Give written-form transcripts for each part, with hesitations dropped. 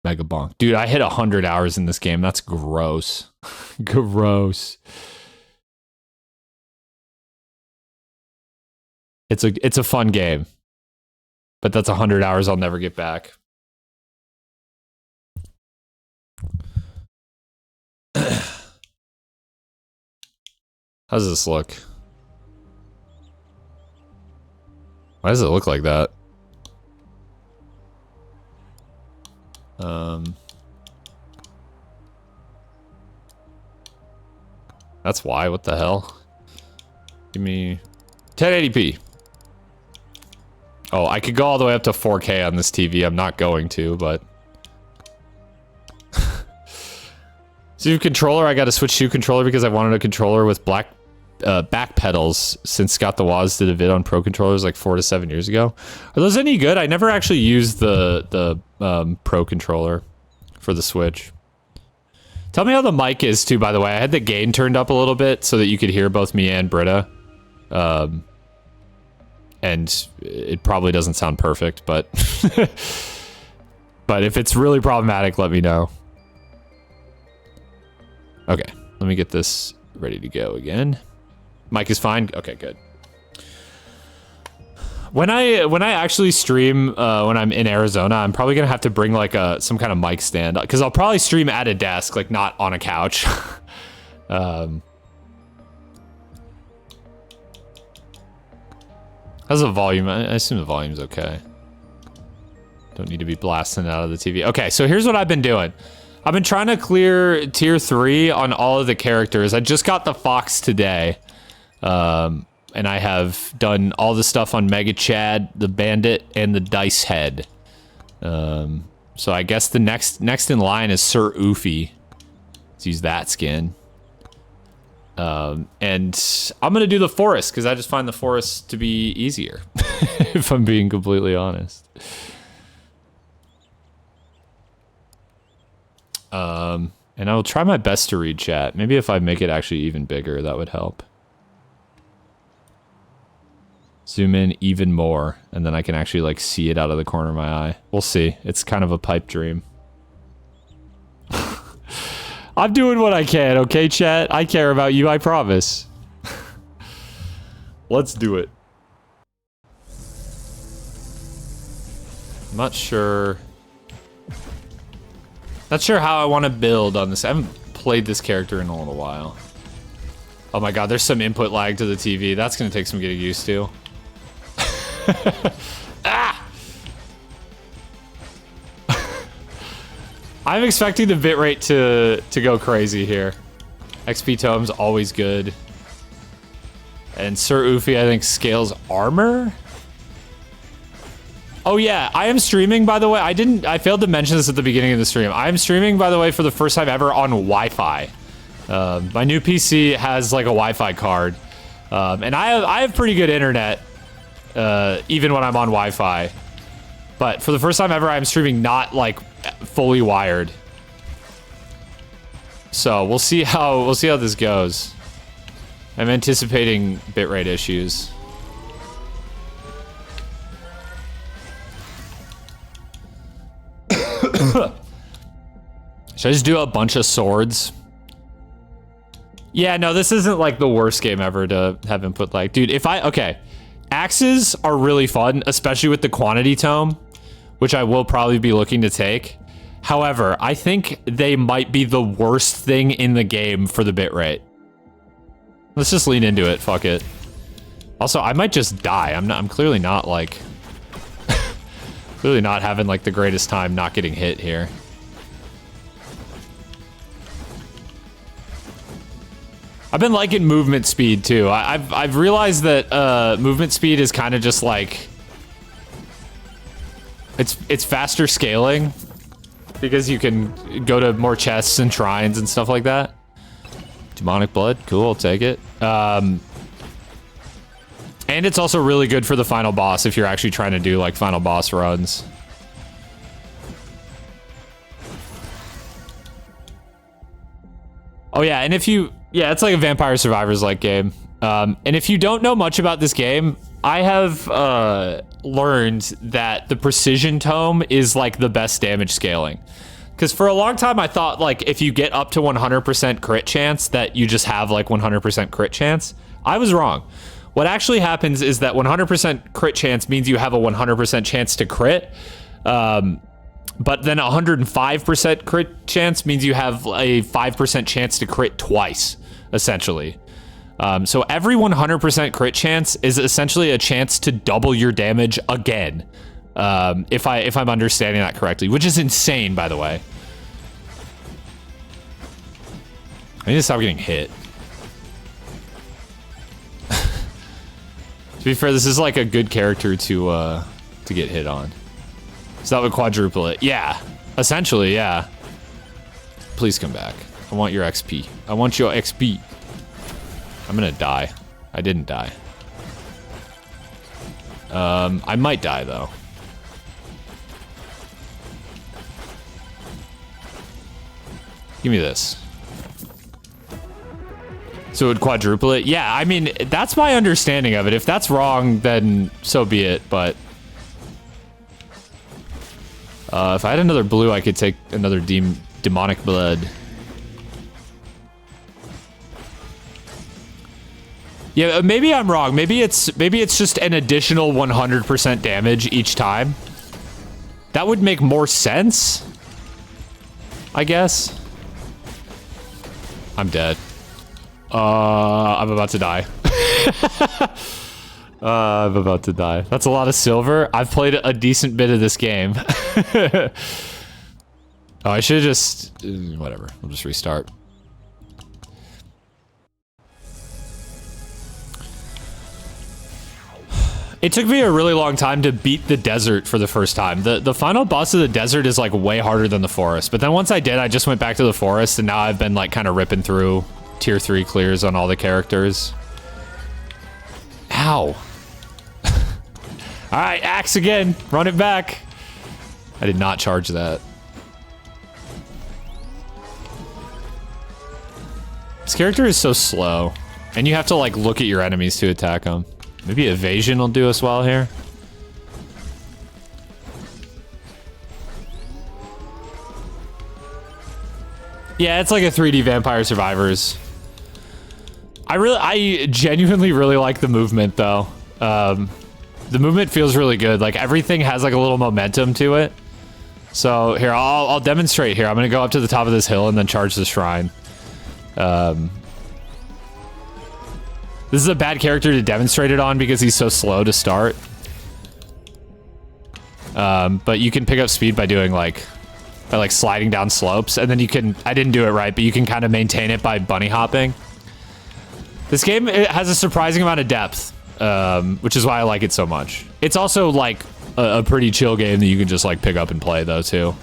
Megabonk. Dude, I hit 100 hours in this game. That's gross. Gross. It's a fun game. But that's 100 hours I'll never get back. How does this look? Why does it look like that? That's why. What the hell? Give me 1080p. Oh, I could go all the way up to 4K on this TV. I'm not going to, but... So controller, I got to switch to controller because I wanted a controller with black back pedals since Scott the Woz did a vid on pro controllers like 4 to 7 years ago. Are those any good? I never actually used the pro controller for the Switch. Tell me how the mic is too, by the way. I had the gain turned up a little bit so that you could hear both me and Britta. And it probably doesn't sound perfect, but but if it's really problematic, let me know. Okay, let me get this ready to go again. Mic is fine. Okay, good. When I actually stream when I'm in Arizona, I'm probably gonna have to bring like some kind of mic stand because I'll probably stream at a desk, like not on a couch. How's the volume? I assume the volume's okay. Don't need to be blasting out of the TV. Okay, so here's what I've been doing. I've been trying to clear tier 3 on all of the characters. I just got the Fox today. And I have done all the stuff on Mega Chad, the Bandit, and the Dice Head. So I guess the next in line is Sir Oofy. Let's use that skin. And I'm gonna do the Forest, because I just find the Forest to be easier. If I'm being completely honest. And I will try my best to read chat. Maybe if I make it actually even bigger, that would help. Zoom in even more, and then I can actually like see it out of the corner of my eye. We'll see. It's kind of a pipe dream. I'm doing what I can, okay, chat? I care about you, I promise. Let's do it. I'm not sure... Not sure how I want to build on this. I haven't played this character in a little while. Oh my god, there's some input lag to the TV. That's going to take some getting used to. Ah! I'm expecting the bitrate to go crazy here. XP tome's always good. And Sir Oofy, I think, scales armor? Oh yeah, I am streaming, by the way. I failed to mention this at the beginning of the stream. I am streaming, by the way, for the first time ever on Wi-Fi. My new PC has like a Wi-Fi card. And I have pretty good internet, even when I'm on Wi-Fi. But for the first time ever, I'm streaming not like fully wired. So we'll see how this goes. I'm anticipating bitrate issues. Should I just do a bunch of swords? Yeah, no, this isn't like the worst game ever to have input lag. Dude, okay. Axes are really fun, especially with the quantity tome, which I will probably be looking to take. However, I think they might be the worst thing in the game for the bitrate. Let's just lean into it, fuck it. Also, I might just die. I'm clearly not like... clearly not having like the greatest time not getting hit here. I've been liking movement speed too. I've realized that movement speed is kind of just like it's faster scaling because you can go to more chests and shrines and stuff like that. Demonic blood, cool, I'll take it. And it's also really good for the final boss if you're actually trying to do like final boss runs. Oh yeah, and yeah, it's like a Vampire Survivors like game. And if you don't know much about this game, I have learned that the precision tome is like the best damage scaling. Because for a long time, I thought, like, if you get up to 100% crit chance, that you just have, like, 100% crit chance. I was wrong. What actually happens is that 100% crit chance means you have a 100% chance to crit. But then 105% crit chance means you have a 5% chance to crit twice, essentially. So every 100% crit chance is essentially a chance to double your damage again. If I'm understanding that correctly, which is insane, by the way. I need to stop getting hit. To be fair, this is like a good character to get hit on. So that would quadruple it. Yeah, essentially, yeah. Please come back. I want your XP. I want your XP. I'm gonna die. I didn't die. I might die though. Give me this. So it would quadruple it? Yeah, I mean, that's my understanding of it. If that's wrong, then so be it, but... if I had another blue, I could take another demonic blood. Yeah, maybe I'm wrong. Maybe it's just an additional 100% damage each time. That would make more sense, I guess. I'm dead. I'm about to die. I'm about to die. That's a lot of silver. I've played a decent bit of this game. Oh, I should have just... whatever. We'll just restart. It took me a really long time to beat the desert for the first time. The final boss of the desert is like way harder than the forest. But then once I did, I just went back to the forest, and now I've been like kind of ripping through tier 3 clears on all the characters. Ow. All right, axe again. Run it back. I did not charge that. This character is so slow. And you have to like look at your enemies to attack them. Maybe evasion will do us well here. Yeah, it's like a 3D Vampire Survivors. I genuinely really like the movement though. The movement feels really good. Like everything has like a little momentum to it. So here, I'll demonstrate here. I'm gonna go up to the top of this hill and then charge the shrine. This is a bad character to demonstrate it on because he's so slow to start. But you can pick up speed by doing by sliding down slopes, and then you can, I didn't do it right, but you can kind of maintain it by bunny hopping. This game, it has a surprising amount of depth, which is why I like it so much. It's also like a pretty chill game that you can just like pick up and play though too.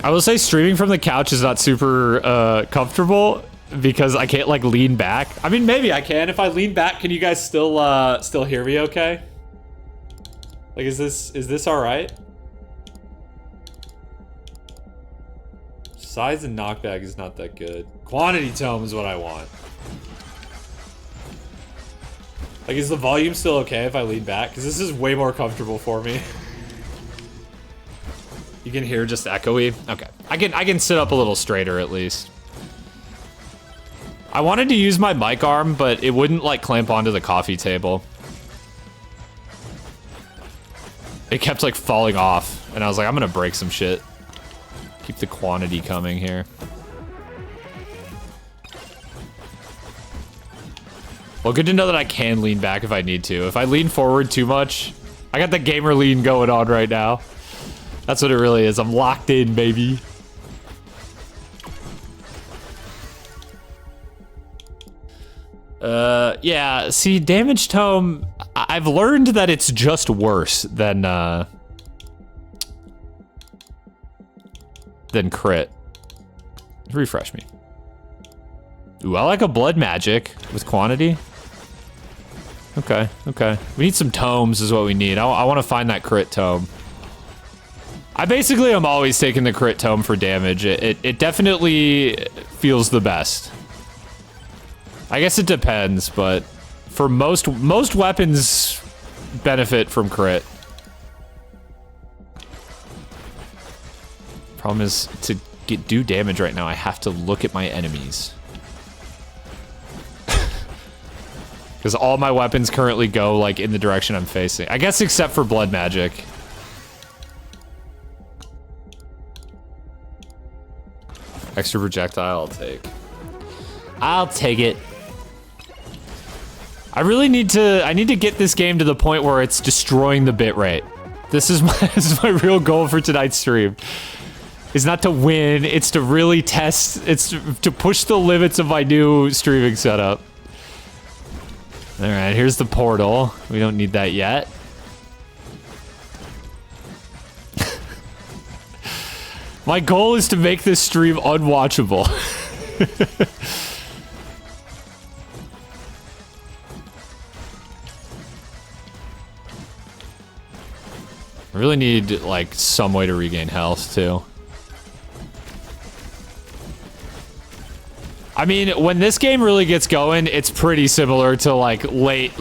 I will say streaming from the couch is not super comfortable because I can't like lean back. I mean, maybe I can. If I lean back, can you guys still hear me okay? Like, is this all right? Size and knockback is not that good. Quantity tome is what I want. Like, is the volume still okay if I lean back? Because this is way more comfortable for me. You can hear just echoey. Okay, I can sit up a little straighter at least. I wanted to use my mic arm, but it wouldn't like clamp onto the coffee table. It kept like falling off, and I was like, I'm gonna break some shit. Keep the quantity coming here. Well, good to know that I can lean back if I need to. If I lean forward too much, I got the gamer lean going on right now. That's what it really is. I'm locked in, baby. Yeah, see, damage tome, I've learned that it's just worse than crit. Refresh me. Ooh, I like a blood magic with quantity. Okay, okay. We need some tomes is what we need. I want to find that crit tome. I basically am always taking the crit tome for damage. It definitely feels the best. I guess it depends, but for most weapons benefit from crit. Problem is, to do damage right now, I have to look at my enemies. Because all my weapons currently go, like, in the direction I'm facing. I guess except for blood magic. Extra projectile, I'll take. I'll take it. I really need to get this game to the point where it's destroying the bitrate. This is my real goal for tonight's stream. Is not to win, it's to really test, it's to push the limits of my new streaming setup. All right, here's the portal. We don't need that yet. My goal is to make this stream unwatchable. I really need, like, some way to regain health, too. I mean, when this game really gets going, it's pretty similar to, like, late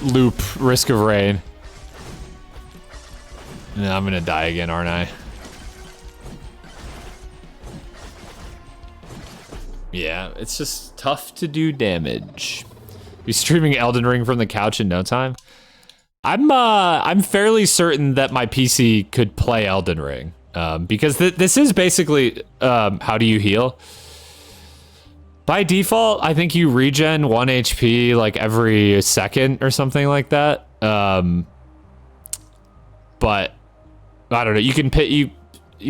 loop Risk of Rain. No, I'm gonna die again, aren't I? Yeah, it's just tough to do damage. Be streaming Elden Ring from the couch in no time. I'm fairly certain that my PC could play Elden Ring, because this is basically how do you heal? By default, I think you regen 1 HP like every second or something like that. But I don't know. You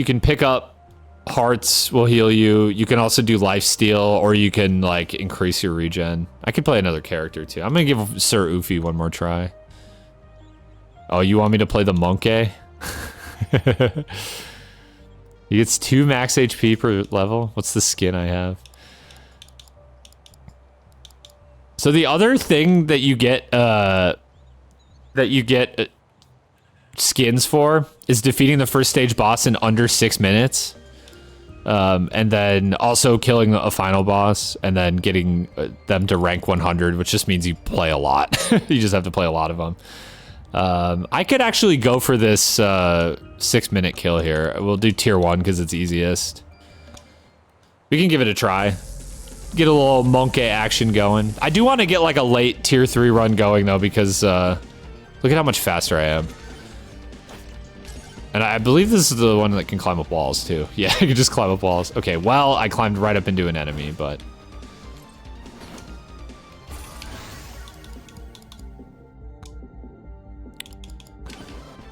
can pick up hearts will heal you. You can also do lifesteal, or you can like increase your regen. I could play another character too. I'm gonna give Sir Ufi one more try. Oh, you want me to play the monkey? He gets 2 max HP per level. What's the skin I have? So the other thing that you get skins for is defeating the first stage boss in under 6 minutes. And then also killing a final boss, and then getting them to rank 100, which just means you play a lot. You just have to play a lot of them. I could actually go for this 6-minute kill here. We'll do tier 1 because it's easiest. We can give it a try. Get a little monkey action going. I do want to get like a late tier 3 run going though, because look at how much faster I am. And I believe this is the one that can climb up walls too. Yeah, I can just climb up walls. Okay, well, I climbed right up into an enemy, but...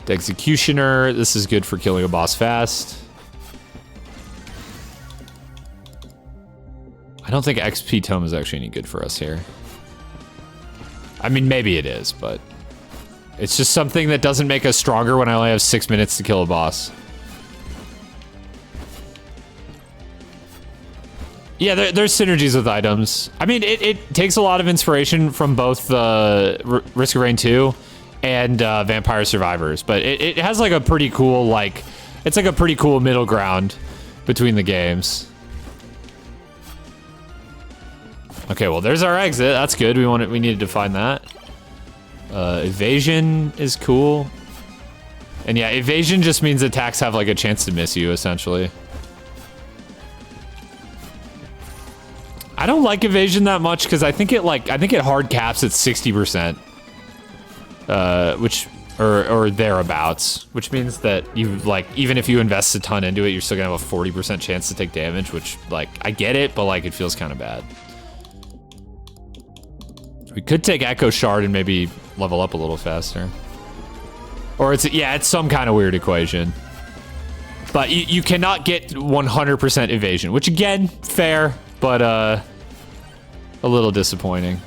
The Executioner, this is good for killing a boss fast. I don't think XP Tome is actually any good for us here. I mean, maybe it is, but... It's just something that doesn't make us stronger when I only have 6 minutes to kill a boss. Yeah, there's synergies with items. I mean, it takes a lot of inspiration from both Risk of Rain 2 and Vampire Survivors, but it has like a pretty cool, like... It's like a pretty cool middle ground between the games. Okay, well, there's our exit. That's good. We needed to find that. Evasion is cool. And yeah, evasion just means attacks have like a chance to miss you, essentially. I don't like evasion that much because I think it hard caps at 60%. Or thereabouts, which means that you like, even if you invest a ton into it, you're still gonna have a 40% chance to take damage, which like, I get it, but like, it feels kind of bad. We could take Echo Shard and maybe level up a little faster. Or it's some kind of weird equation. But you cannot get 100% evasion, which again, fair, but a little disappointing.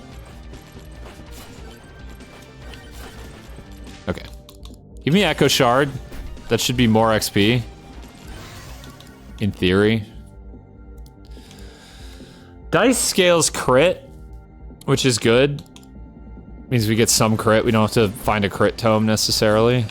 Okay. Give me Echo Shard. That should be more XP. In theory. Dice scales crit, which is good. Means we get some crit. We don't have to find a crit tome necessarily.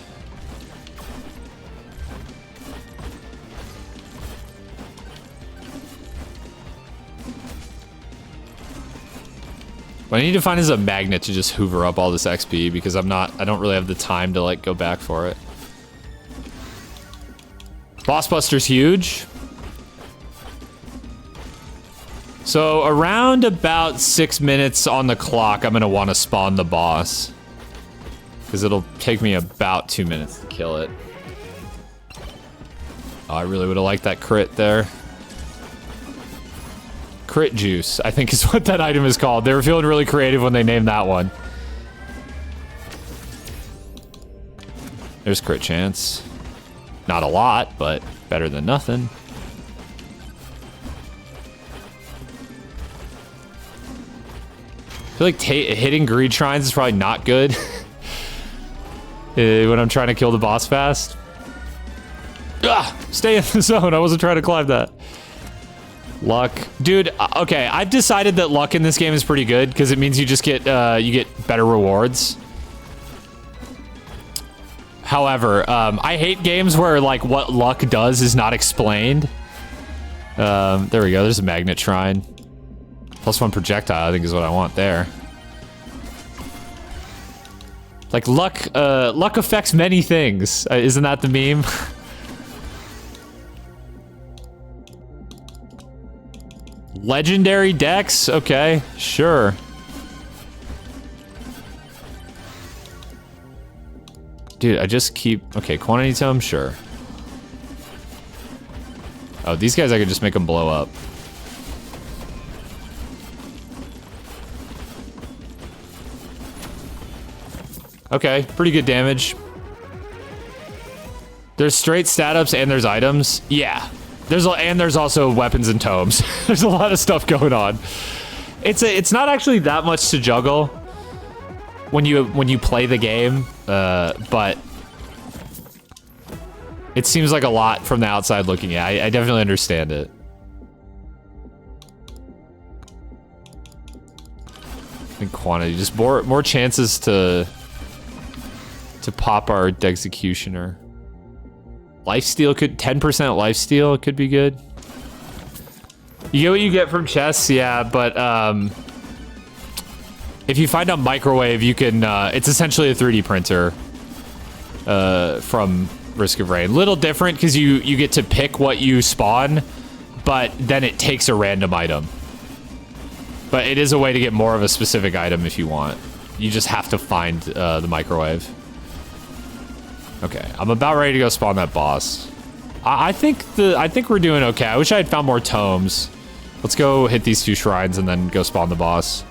What I need to find is a magnet to just hoover up all this XP, because I don't really have the time to like go back for it. Boss Buster's huge. So around about 6 minutes on the clock, I'm gonna want to spawn the boss. Because it'll take me about 2 minutes to kill it. Oh, I really would have liked that crit there. Crit juice, I think is what that item is called. They were feeling really creative when they named that one. There's crit chance. Not a lot, but better than nothing. I feel like hitting greed shrines is probably not good when I'm trying to kill the boss fast. Ah, stay in the zone. I wasn't trying to climb that. Luck. Dude, okay, I've decided that luck in this game is pretty good because it means you just get you get better rewards. However, I hate games where like what luck does is not explained. There we go. There's a magnet shrine. +1 projectile, I think is what I want there. Like luck affects many things. Isn't that the meme? Legendary Dex? Okay, sure. Dude, I just keep... Okay, quantity tome? Sure. Oh, these guys I could just make them blow up. Okay, pretty good damage. There's straight stat ups and there's items. Yeah. There's also weapons and tomes. There's a lot of stuff going on. It's not actually that much to juggle when you play the game, but it seems like a lot from the outside looking at. I definitely understand it. I think quantity, just more chances to pop our Dexecutioner. Lifesteal could 10% lifesteal could be good. You get what you get from chests, yeah, but if you find a microwave, you can it's essentially a 3D printer from Risk of Rain. Little different because you get to pick what you spawn, but then it takes a random item. But it is a way to get more of a specific item if you want. You just have to find the microwave. Okay, I'm about ready to go spawn that boss. I think we're doing okay. I wish I had found more tomes. Let's go hit these 2 shrines and then go spawn the boss.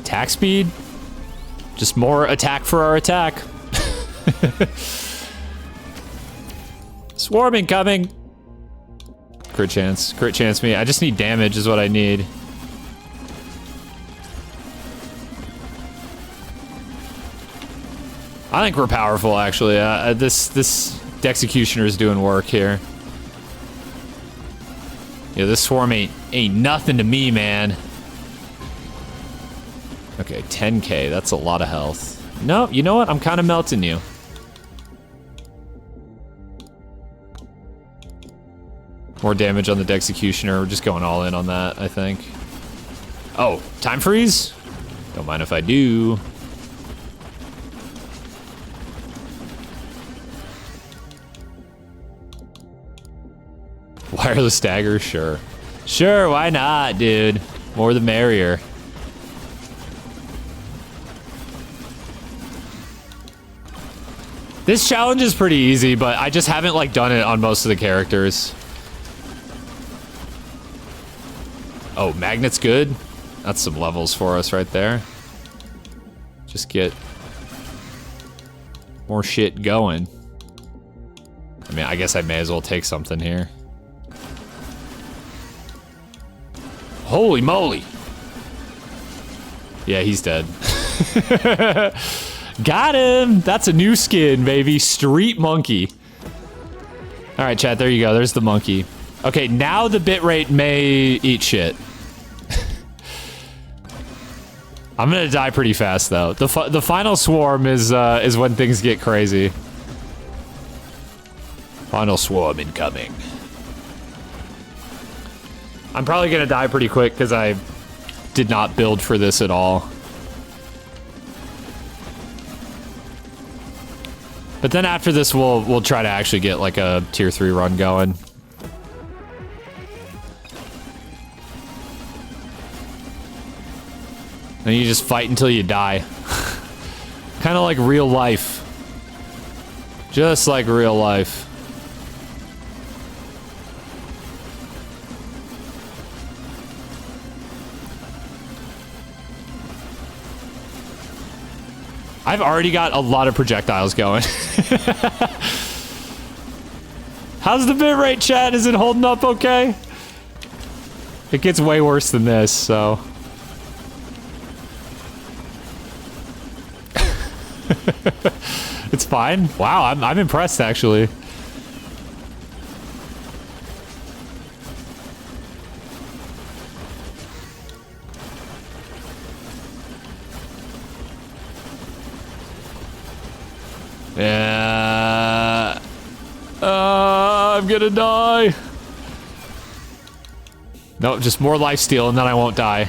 Attack speed? Just more attack for our attack. Swarm incoming. Crit chance. Crit chance me. I just need damage is what I need. I think we're powerful, actually. This Dexecutioner is doing work here. Yeah, this swarm ain't nothing to me, man. Okay, 10k. That's a lot of health. No, you know what? I'm kind of melting you. More damage on the Dexecutioner. We're just going all in on that, I think. Oh, time freeze? Don't mind if I do. Wireless dagger? Sure. Sure, why not, dude? More the merrier. This challenge is pretty easy, but I just haven't like done it on most of the characters. Oh, magnet's good. That's some levels for us right there. Just get more shit going. I mean, I guess I may as well take something here. Holy moly. Yeah, he's dead. Got him! That's a new skin, baby. Street monkey. Alright, chat, there you go. There's the monkey. Okay, now the bitrate may eat shit. I'm gonna die pretty fast, though. The final swarm is when things get crazy. Final swarm incoming. I'm probably gonna die pretty quick because I did not build for this at all. But then after this, we'll try to actually get like a tier 3 run going. And you just fight until you die. Kind of like real life. Just like real life. I've already got a lot of projectiles going. How's the bitrate, chat? Is it holding up okay? It gets way worse than this, so... It's fine. Wow, I'm impressed, actually. Yeah. I'm gonna die. No, just more lifesteal and then I won't die.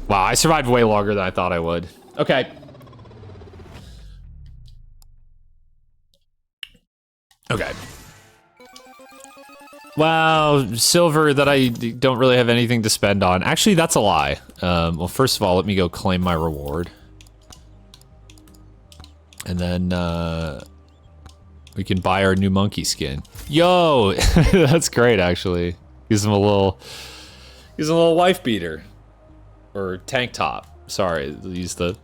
Wow, I survived way longer than I thought I would. Okay. Okay. Wow, silver that I don't really have anything to spend on. Actually, that's a lie. Well, first of all, let me go claim my reward. And then, we can buy our new monkey skin. Yo! That's great, actually. Gives him a little wife beater. Or tank top. Sorry, use the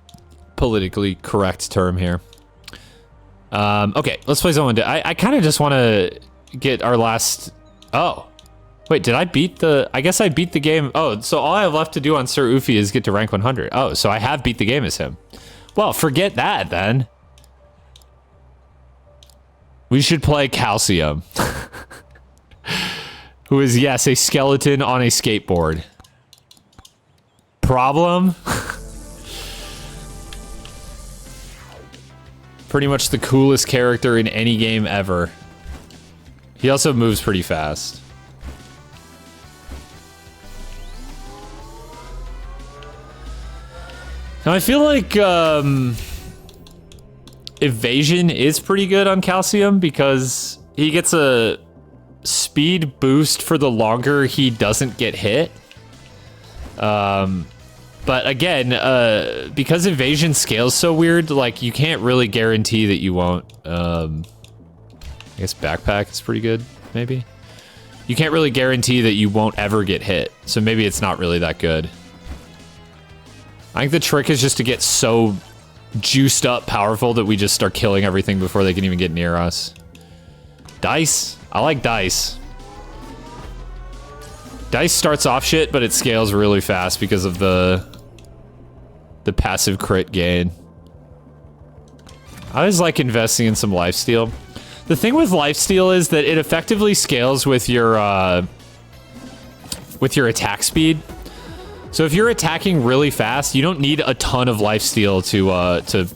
politically correct term here. Okay, let's play someone. I kind of just want to get our last... Oh. Wait, did I beat the... I guess I beat the game... Oh, so all I have left to do on Sir Ufi is get to rank 100. Oh, so I have beat the game as him. Well, forget that, then. We should play Calcium. Who is, yes, a skeleton on a skateboard. Problem? Pretty much the coolest character in any game ever. He also moves pretty fast. Now I feel like evasion is pretty good on Calcium because he gets a speed boost for the longer he doesn't get hit. But again, because evasion scales so weird, like you can't really guarantee that you won't, I guess backpack is pretty good, maybe? You can't really guarantee that you won't ever get hit, so maybe it's not really that good. I think the trick is just to get so juiced up powerful that we just start killing everything before they can even get near us. Dice? I like dice. Dice starts off shit, but it scales really fast because of the passive crit gain. I always like investing in some lifesteal. The thing with lifesteal is that it effectively scales with your attack speed. So if you're attacking really fast, you don't need a ton of lifesteal to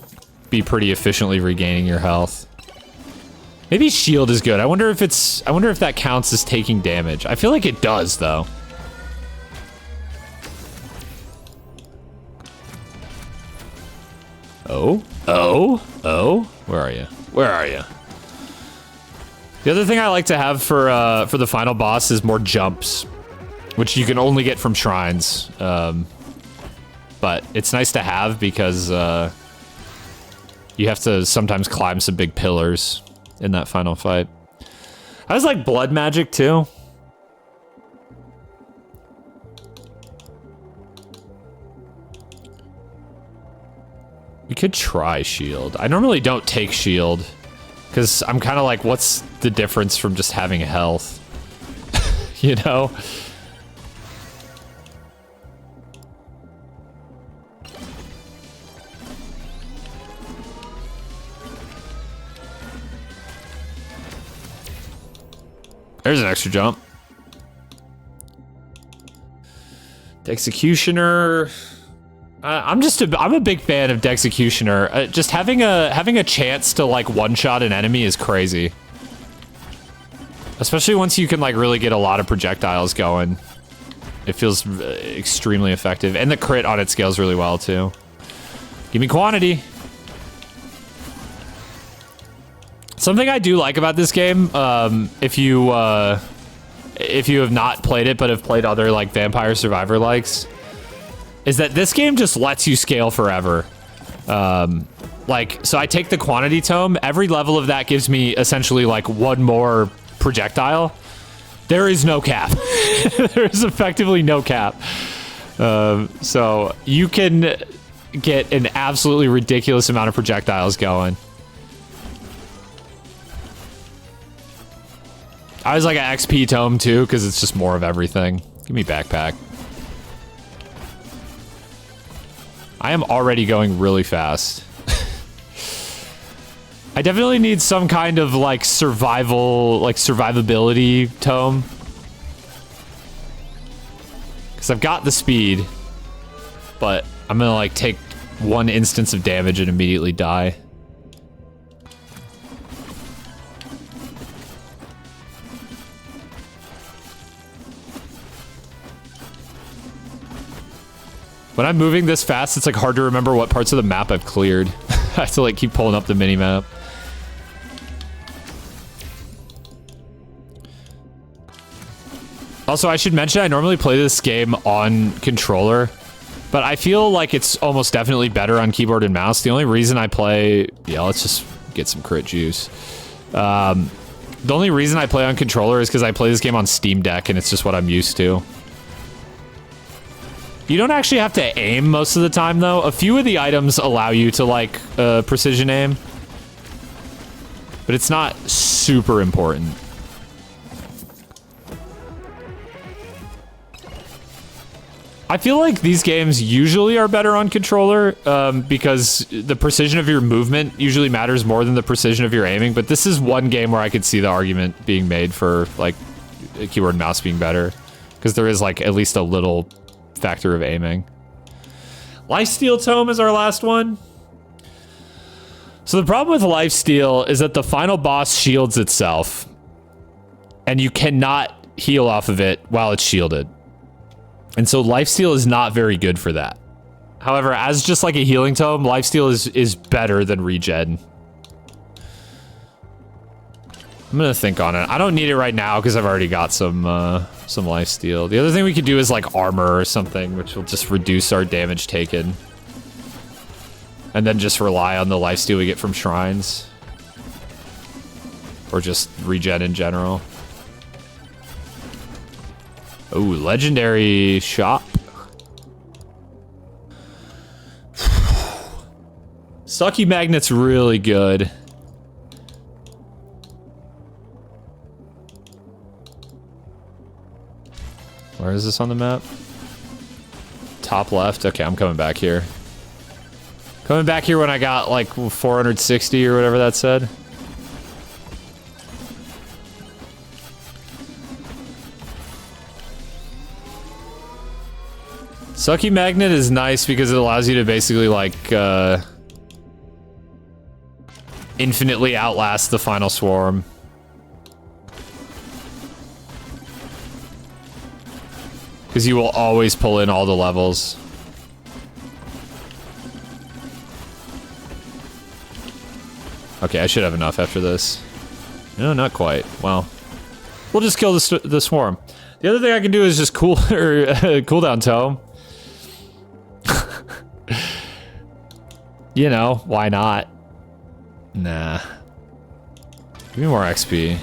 be pretty efficiently regaining your health. Maybe shield is good. I wonder if that counts as taking damage. I feel like it does, though. Oh, where are you? Where are you? The other thing I like to have for the final boss is more jumps, which you can only get from shrines. But it's nice to have because you have to sometimes climb some big pillars in that final fight. I was like blood magic too. We could try shield. I normally don't take shield because I'm kind of like, what's the difference from just having health? You know? There's an extra jump. Executioner. I'm a big fan of Dexecutioner. Just having a chance to like one-shot an enemy is crazy. Especially once you can like really get a lot of projectiles going. It feels extremely effective, and the crit on it scales really well too. Give me quantity. Something I do like about this game, if you have not played it but have played other like Vampire Survivor likes, is that this game just lets you scale forever. Like, so I take the quantity tome. Every level of that gives me essentially like one more projectile. There is no cap. There is effectively no cap. So you can get an absolutely ridiculous amount of projectiles going. I was like an XP tome too, because it's just more of everything. Give me backpack. I am already going really fast. I definitely need some kind of like survivability tome. Because I've got the speed, but I'm gonna like take one instance of damage and immediately die. When I'm moving this fast, it's like hard to remember what parts of the map I've cleared. I have to like keep pulling up the mini-map. Also, I should mention I normally play this game on controller, but I feel like it's almost definitely better on keyboard and mouse. The only reason I play... Yeah, let's just get some crit juice. The only reason I play on controller is because I play this game on Steam Deck, and it's just what I'm used to. You don't actually have to aim most of the time, though. A few of the items allow you to, like, precision aim. But it's not super important. I feel like these games usually are better on controller, because the precision of your movement usually matters more than the precision of your aiming. But this is one game where I could see the argument being made for, like, keyboard and mouse being better. Because there is, like, at least a little... factor of aiming. Lifesteal Tome is our last one. So the problem with Lifesteal is that the final boss shields itself, and you cannot heal off of it while it's shielded. And so Lifesteal is not very good for that. However, as just like a healing tome, Lifesteal is better than regen. I'm gonna think on it. I don't need it right now because I've already got some lifesteal. The other thing we could do is like armor or something, which will just reduce our damage taken. And then just rely on the lifesteal we get from shrines. Or just regen in general. Ooh, legendary shop. Sucky Magnet's really good. Where is this on the map? Top left? Okay, I'm coming back here. Coming back here when I got like 460 or whatever that said. Sucky Magnet is nice because it allows you to basically like infinitely outlast the final swarm. Because you will always pull in all the levels. Okay, I should have enough after this. No, not quite. Well, we'll just kill the swarm. The other thing I can do is just cooldown tome. You know, why not? Nah. Give me more XP.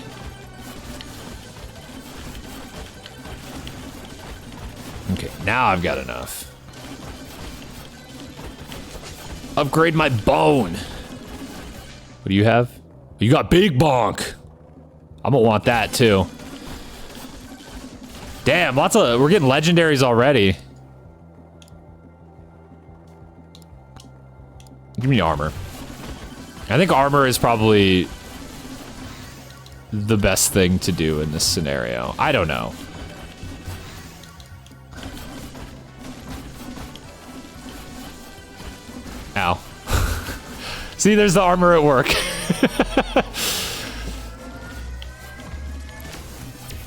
Okay, now I've got enough. Upgrade my bone. What do you have? You got Big Bonk. I'm gonna want that too. Damn, we're getting legendaries already. Give me armor. I think armor is probably the best thing to do in this scenario. I don't know. Ow. See, there's the armor at work.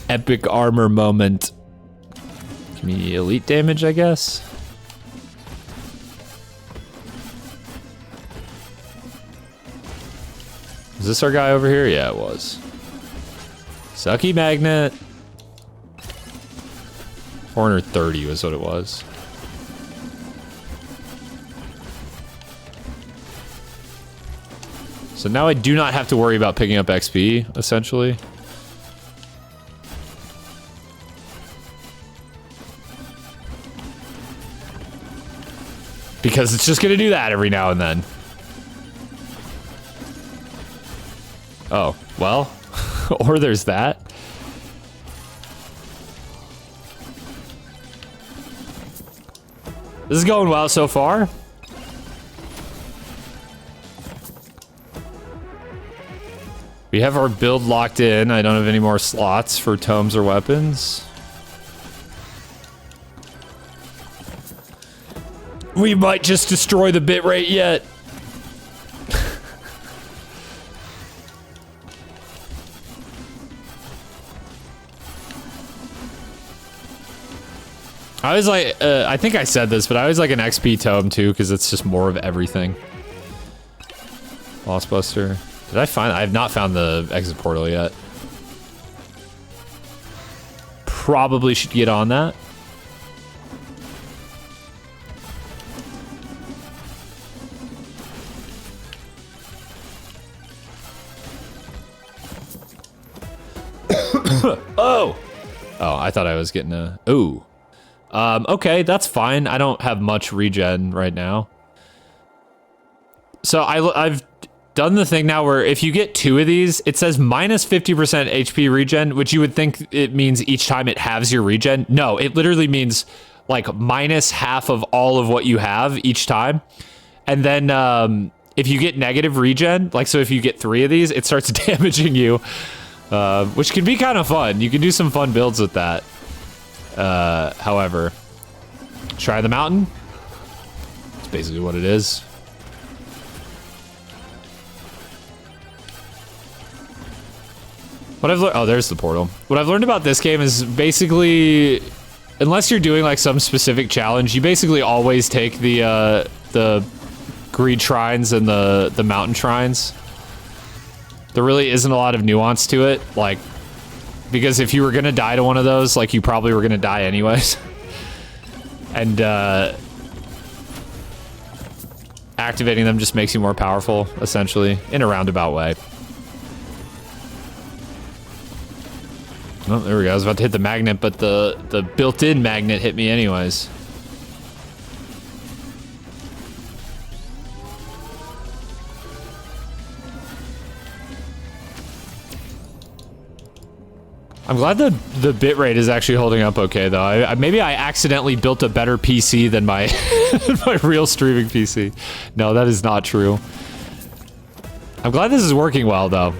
Epic armor moment. Give me elite damage, I guess. Is this our guy over here? Yeah, it was. Sucky magnet. 430 was what it was. So now I do not have to worry about picking up XP, essentially. Because it's just gonna do that every now and then. Oh, well, or there's that. This is going well so far. We have our build locked in. I don't have any more slots for tomes or weapons. We might just destroy the bitrate yet. I always like, I think I said this, but I always like an XP tome too, because it's just more of everything. Lost Buster. Did I find, I have not found the exit portal yet. Probably should get on that. Oh! Oh, I thought I was getting a, ooh. Okay, that's fine. I don't have much regen right now. So I've done the thing now where if you get 2 of these, it says minus 50% HP regen, which you would think it means each time it halves your regen. No, it literally means like minus half of all of what you have each time. And then if you get negative regen, like so if you get 3 of these, it starts damaging you, which can be kind of fun. You can do some fun builds with that. However, try the mountain. That's basically what it is. What I've learned, oh, there's the portal. What I've learned about this game is basically, unless you're doing like some specific challenge, you basically always take the greed shrines and the mountain shrines. There really isn't a lot of nuance to it, like, because if you were gonna die to one of those, like, you probably were gonna die anyways. And activating them just makes you more powerful, essentially, in a roundabout way. Oh, there we go. I was about to hit the magnet, but the built-in magnet hit me anyways. I'm glad the bitrate is actually holding up okay, though. Maybe I accidentally built a better PC than my my real streaming PC. No, that is not true. I'm glad this is working well, though.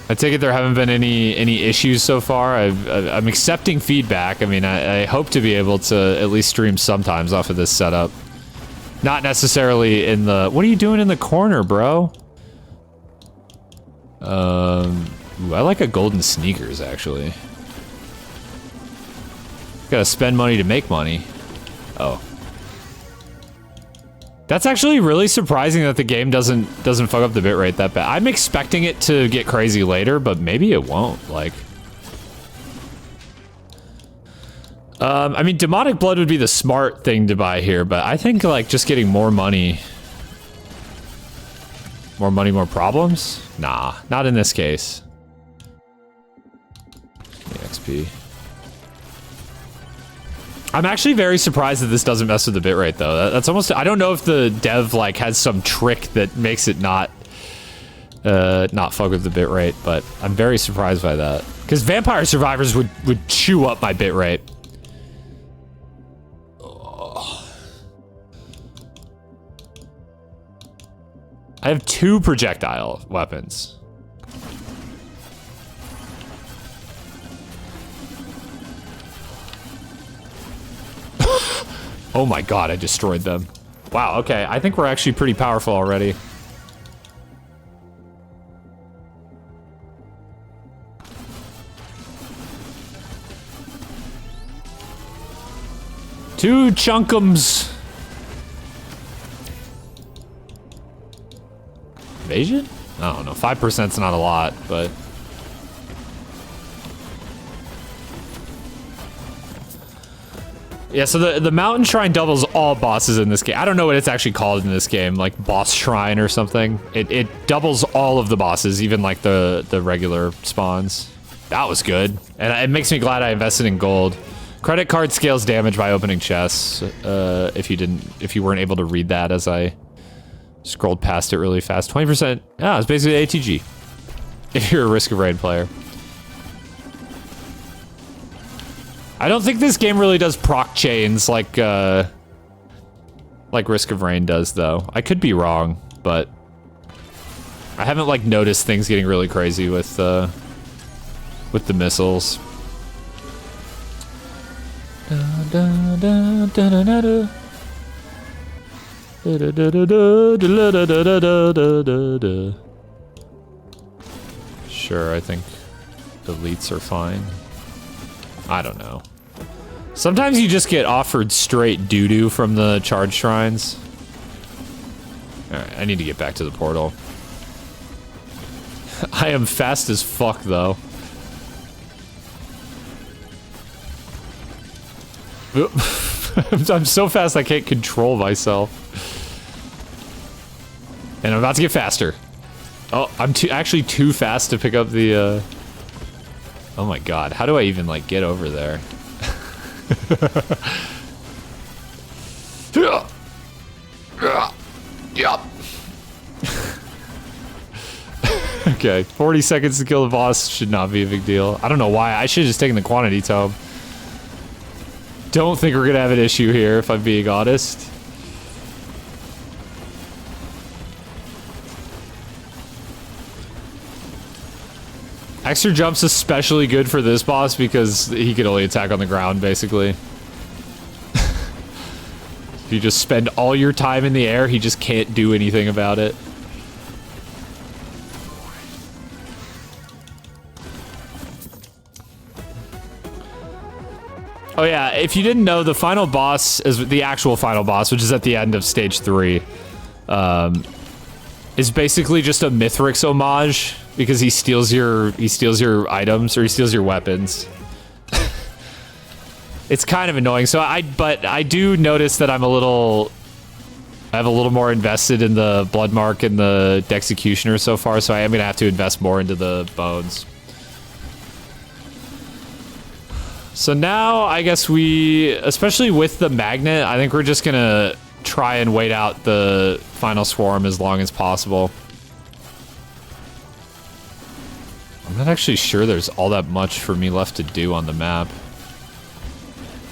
I take it there haven't been any issues so far. I'm accepting feedback. I mean, I hope to be able to at least stream sometimes off of this setup. Not necessarily in the... What are you doing in the corner, bro? Ooh, I like a golden sneakers, actually. Gotta spend money to make money. Oh. That's actually really surprising that the game doesn't fuck up the bitrate that bad. I'm expecting it to get crazy later, but maybe it won't, like. I mean, demonic blood would be the smart thing to buy here, but I think, like, just getting more money... More money, more problems? Nah, not in this case. XP. I'm actually very surprised that this doesn't mess with the bitrate, though. That's almost... I don't know if the dev, like, has some trick that makes it not fuck with the bitrate, but I'm very surprised by that. Because Vampire Survivors would chew up my bitrate. I have 2 projectile weapons. Oh my god, I destroyed them. Wow, okay, I think we're actually pretty powerful already. Two chunkums. evasion? I don't know. 5%'s not a lot, but... Yeah, so the mountain shrine doubles all bosses in this game. I don't know what it's actually called in this game, like boss shrine or something. It doubles all of the bosses, even like the regular spawns. That was good. And it makes me glad I invested in gold. Credit card scales damage by opening chests. If you weren't able to read that as I scrolled past it really fast. 20%. Yeah, it's basically ATG. If you're a Risk of Rain player. I don't think this game really does proc chains like Risk of Rain does, though. I could be wrong, but I haven't like noticed things getting really crazy with the missiles. Sure, I think elites are fine. I don't know. Sometimes you just get offered straight doo-doo from the charge shrines. Alright, I need to get back to the portal. I am fast as fuck, though. I'm so fast I can't control myself. And I'm about to get faster. Oh, I'm actually too fast to pick up the, Oh my god, how do I even, like, get over there? Yup. Okay, 40 seconds to kill the boss should not be a big deal. I don't know why, I should have just taken the quantity tome. Don't think we're gonna have an issue here, if I'm being honest. Extra jump's especially good for this boss because he can only attack on the ground, basically. If you just spend all your time in the air, he just can't do anything about it. Oh yeah, if you didn't know, the final boss is the actual final boss, which is at the end of stage 3. Is basically just a Mithrix homage because he steals your items or he steals your weapons. It's kind of annoying. So but I do notice that I have a little more invested in the Bloodmark and the Dexecutioner so far, so I am gonna have to invest more into the bones. So now I guess especially with the magnet, I think we're just gonna try and wait out the final swarm as long as possible. I'm not actually sure there's all that much for me left to do on the map.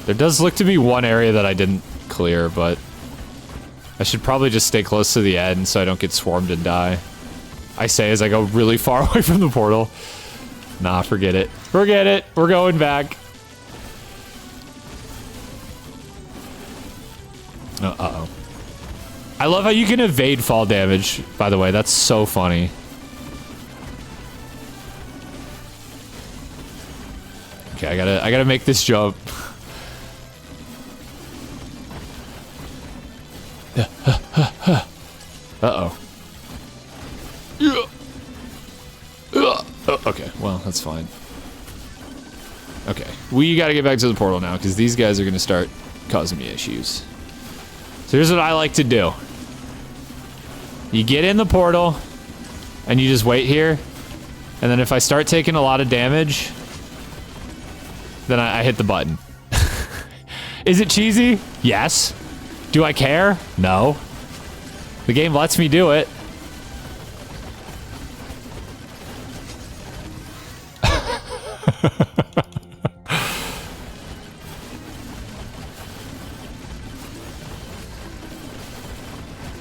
There does look to be one area that I didn't clear, but I should probably just stay close to the end so I don't get swarmed and die. I say as I go really far away from the portal. Nah, forget it. Forget it. We're going back. Uh-oh. I love how you can evade fall damage, by the way. That's so funny. Okay, I gotta make this jump. Uh-oh. Oh, okay, well, that's fine. Okay, we gotta get back to the portal now, because these guys are gonna start causing me issues. So here's what I like to do. You get in the portal, and you just wait here, and then if I start taking a lot of damage, then I hit the button. Is it cheesy? Yes. Do I care? No. The game lets me do it.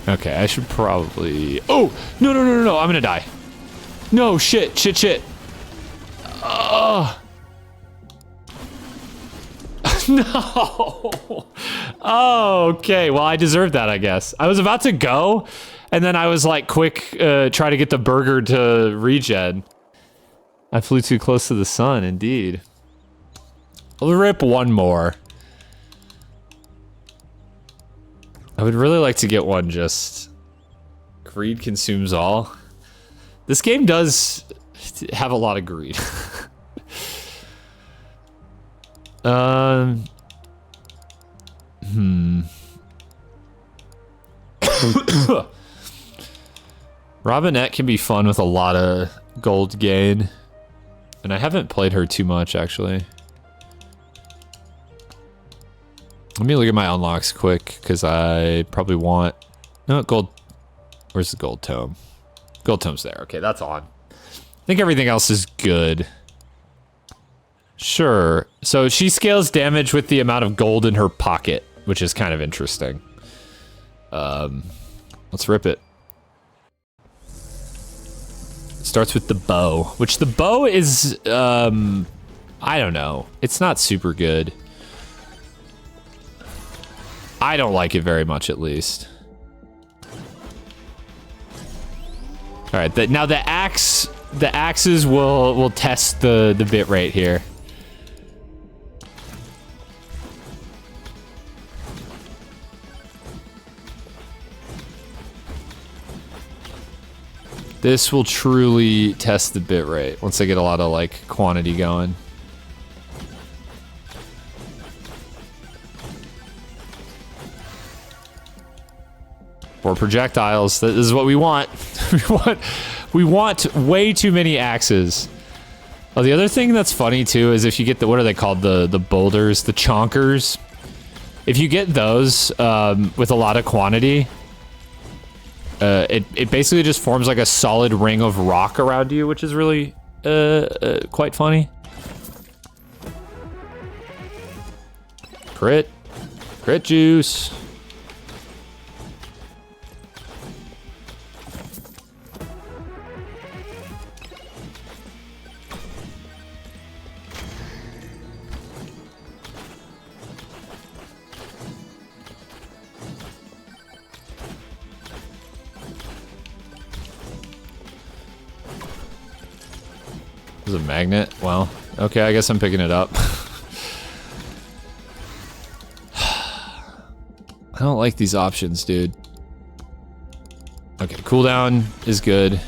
Okay, I should probably... Oh! No, no, no, no, no, I'm gonna die. No, shit, shit, shit. No! Oh, okay, well, I deserved that, I guess. I was about to go, and then I was like, quick, try to get the burger to regen. I flew too close to the sun, indeed. I'll rip one more. I would really like to get one just... Greed consumes all. This game does have a lot of greed. Robinette can be fun with a lot of gold gain. And I haven't played her too much, actually. Let me look at my unlocks quick, because I probably want... No, gold... Where's the gold tome? Gold tome's there. Okay, that's on. I think everything else is good. Sure. So she scales damage with the amount of gold in her pocket, which is kind of interesting. Let's rip it. Starts with the bow, which the bow is, I don't know. It's not super good. I don't like it very much, at least. All right, now the axes will test the bit rate here. This will truly test the bit rate once I get a lot of like quantity going. More projectiles. This is what we want. we want way too many axes. Oh, the other thing that's funny too is if you get the, what are they called? The boulders, the chonkers. If you get those with a lot of quantity, it basically just forms like a solid ring of rock around you, which is really quite funny. Crit juice. Is it a magnet? Well, okay, I guess I'm picking it up. I don't like these options, dude. Okay, cooldown is good.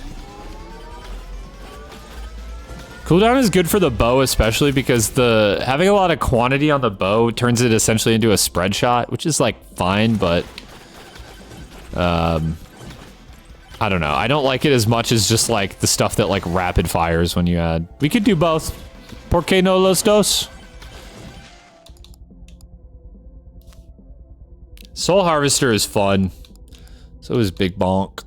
Cooldown is good for the bow, especially because having a lot of quantity on the bow turns it essentially into a spread shot, which is like fine, but I don't know. I don't like it as much as just like the stuff that like rapid fires when you add. We could do both. ¿Por qué no los dos? Soul Harvester is fun. So is Big Bonk.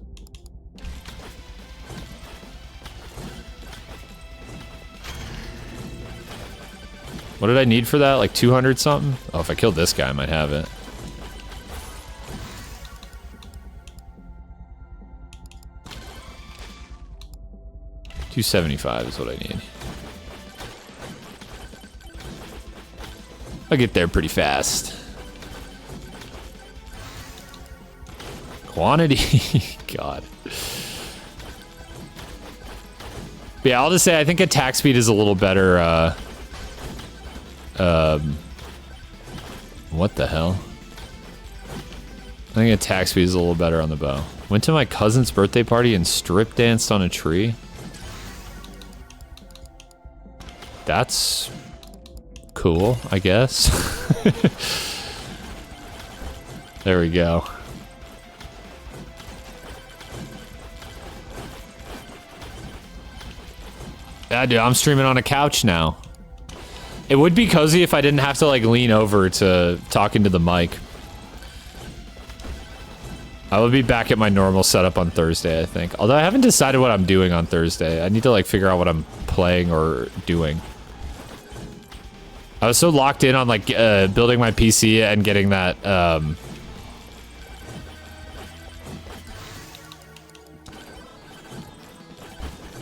What did I need for that? Like 200 something? Oh, if I killed this guy, I might have it. $275 is what I need. I'll get there pretty fast. Quantity. God. But yeah, I'll just say I think attack speed is a little better. What the hell? I think attack speed is a little better on the bow. Went to my cousin's birthday party and strip danced on a tree. That's cool, I guess. There we go. Yeah, dude, I'm streaming on a couch now. It would be cozy if I didn't have to like lean over to talk into the mic. I will be back at my normal setup on Thursday, I think. Although I haven't decided what I'm doing on Thursday. I need to like figure out what I'm playing or doing. I was so locked in on like building my PC and getting that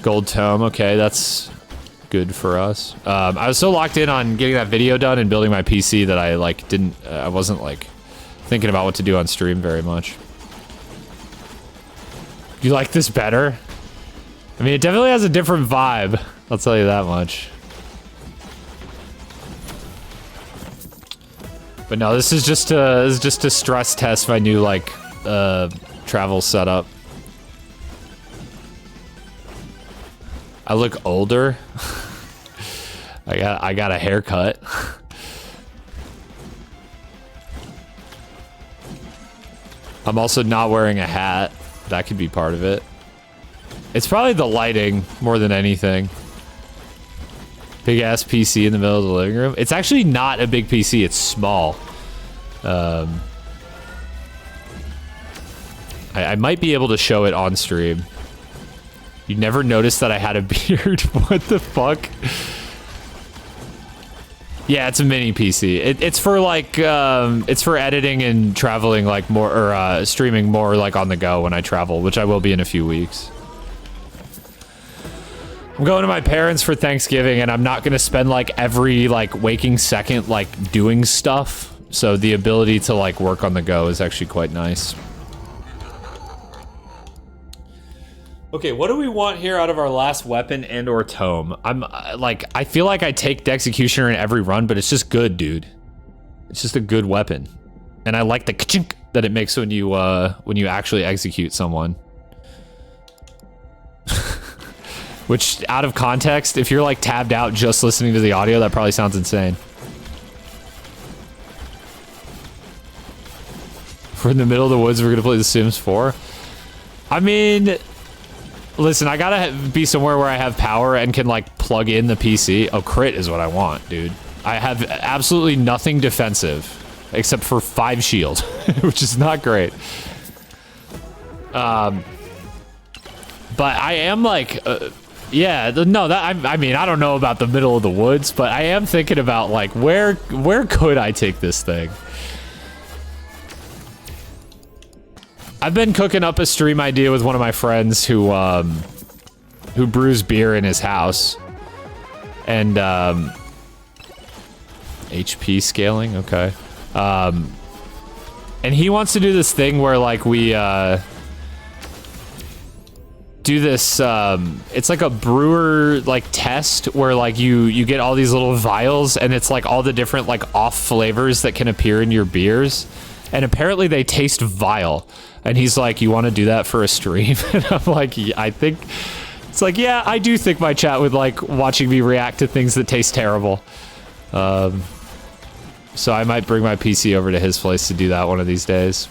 gold tome. Okay, that's good for us. I was so locked in on getting that video done and building my PC that I like didn't. I wasn't like thinking about what to do on stream very much. You like this better? I mean, it definitely has a different vibe. I'll tell you that much. But no, this is just to stress test my new like travel setup. I look older. I got a haircut. I'm also not wearing a hat. That could be part of it. It's probably the lighting more than anything. Big ass PC in the middle of the living room. It's actually not a big PC. It's small. I might be able to show it on stream. You never noticed that I had a beard? What the fuck? Yeah, it's a mini PC. It's for like, it's for editing and traveling like more, or streaming more like on the go when I travel, which I will be in a few weeks. I'm going to my parents for Thanksgiving, and I'm not going to spend like every like waking second like doing stuff. So the ability to like work on the go is actually quite nice. Okay, what do we want here out of our last weapon and or tome? I'm like, I feel like I take the Executioner in every run, but it's just good, dude. It's just a good weapon. And I like the ka-chink that it makes when you actually execute someone. Which, out of context, if you're like tabbed out just listening to the audio, that probably sounds insane. We're in the middle of the woods, we're gonna play The Sims 4. I mean, listen, I gotta be somewhere where I have power and can like plug in the PC. Oh, crit is what I want, dude. I have absolutely nothing defensive except for 5 shield, which is not great. But I am like, yeah, no, that I mean, I don't know about the middle of the woods, but I am thinking about like where could I take this thing? I've been cooking up a stream idea with one of my friends who brews beer in his house, and HP scaling, okay, and he wants to do this thing where like we do this, it's like a brewer like test where like you get all these little vials, and it's like all the different like off flavors that can appear in your beers, and apparently they taste vile. And he's like, you want to do that for a stream? And I'm like, yeah, I think it's like, yeah, I do think my chat would like watching me react to things that taste terrible. So I might bring my PC over to his place to do that one of these days.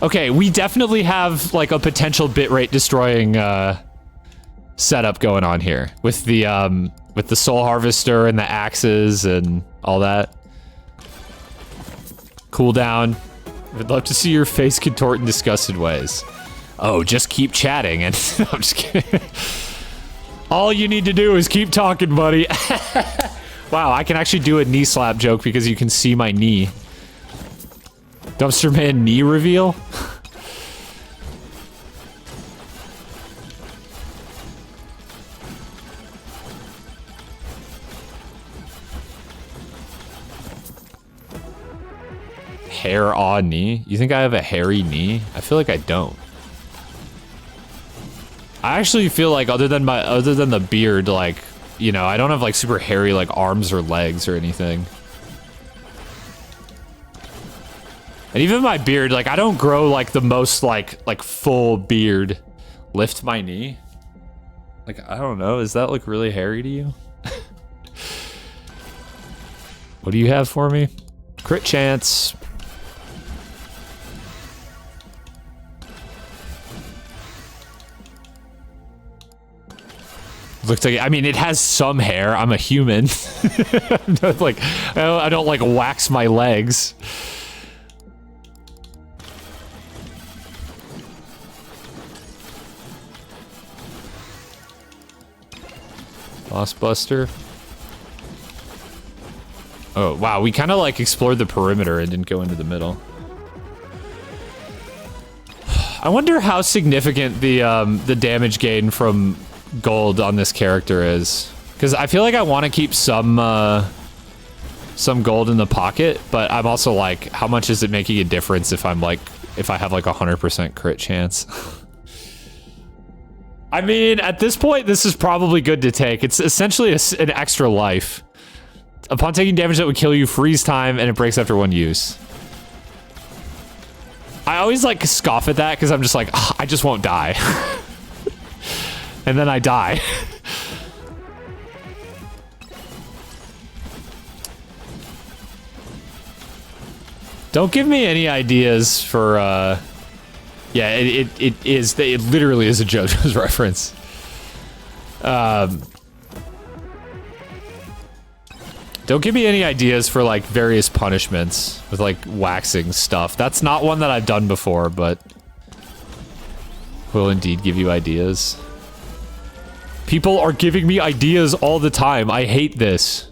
Okay, we definitely have like a potential bitrate destroying setup going on here with the soul harvester and the axes and all that. Cooldown. I'd love to see your face contort in disgusted ways. Oh, just keep chatting and no, I'm just kidding. All you need to do is keep talking, buddy. Wow, I can actually do a knee slap joke because you can see my knee. Dumpster Man knee reveal? Hair on knee? You think I have a hairy knee? I feel like I don't. I actually feel like other than the beard, like, you know, I don't have like super hairy like arms or legs or anything. And even my beard, like I don't grow like the most like full beard. Lift my knee? Like, I don't know, does that look really hairy to you? What do you have for me? Crit chance. Looks like, I mean, it has some hair. I'm a human. Like, I don't like wax my legs. Boss Buster. Oh, wow. We kind of like explored the perimeter and didn't go into the middle. I wonder how significant the damage gain from gold on this character is, because I feel like I want to keep some gold in the pocket, but I'm also like, how much is it making a difference if I have like 100% crit chance? I mean, at this point, this is probably good to take. It's essentially an extra life. Upon taking damage that would kill you, freeze time, and it breaks after 1 use. I always like scoff at that because I'm just like, I just won't die. and then I die. Don't give me any ideas for, yeah, it literally is a JoJo's reference. Don't give me any ideas for, like, various punishments with, like, waxing stuff. That's not one that I've done before, but will indeed give you ideas. People are giving me ideas all the time. I hate this.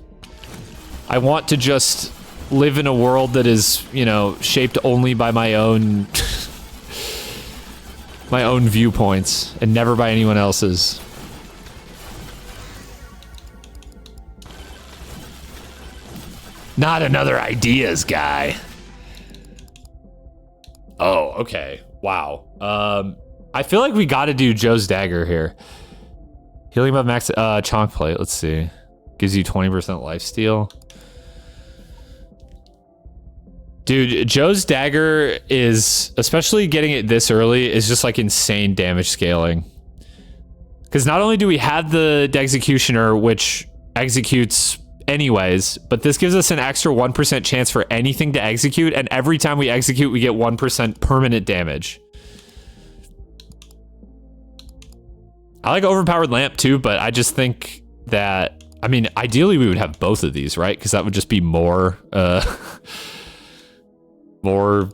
I want to just live in a world that is, you know, shaped only by my own my own viewpoints and never by anyone else's. Not another ideas guy. Oh, okay. Wow. I feel like we gotta do Joe's dagger here. Healing buff max chonk plate, let's see. Gives you 20% lifesteal. Dude, Joe's dagger is, especially getting it this early, is just like insane damage scaling. Because not only do we have the executioner, which executes anyways, but this gives us an extra 1% chance for anything to execute, and every time we execute, we get 1% permanent damage. I like overpowered lamp too, but I just think that, I mean, ideally we would have both of these, right? Because that would just be more, more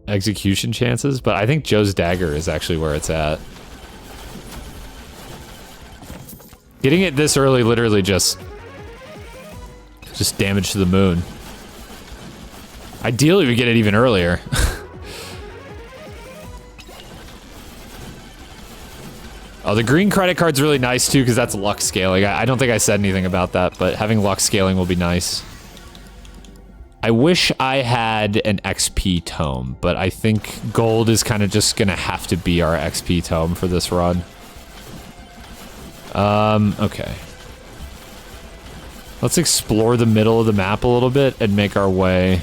execution chances, but I think Joe's dagger is actually where it's at. Getting it this early literally just damage to the moon. Ideally we get it even earlier. Oh, the green credit card's really nice too, because that's luck scaling. I don't think I said anything about that, but having luck scaling will be nice. I wish I had an XP tome, but I think gold is kind of just gonna have to be our XP tome for this run. Okay. Let's explore the middle of the map a little bit and make our way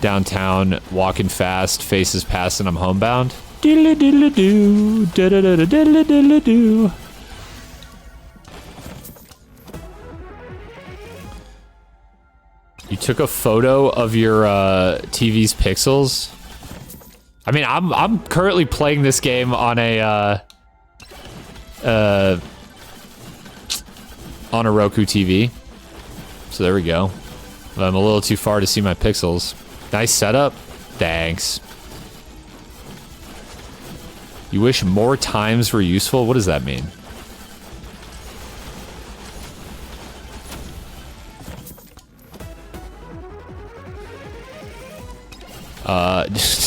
downtown, walking fast, faces past, and I'm homebound. Diddly diddly doo, diddly diddly diddly doo. You took a photo of your TV's pixels. I mean, I'm currently playing this game on a Roku TV. So there we go. I'm a little too far to see my pixels. Nice setup. Thanks. You wish more times were useful? What does that mean?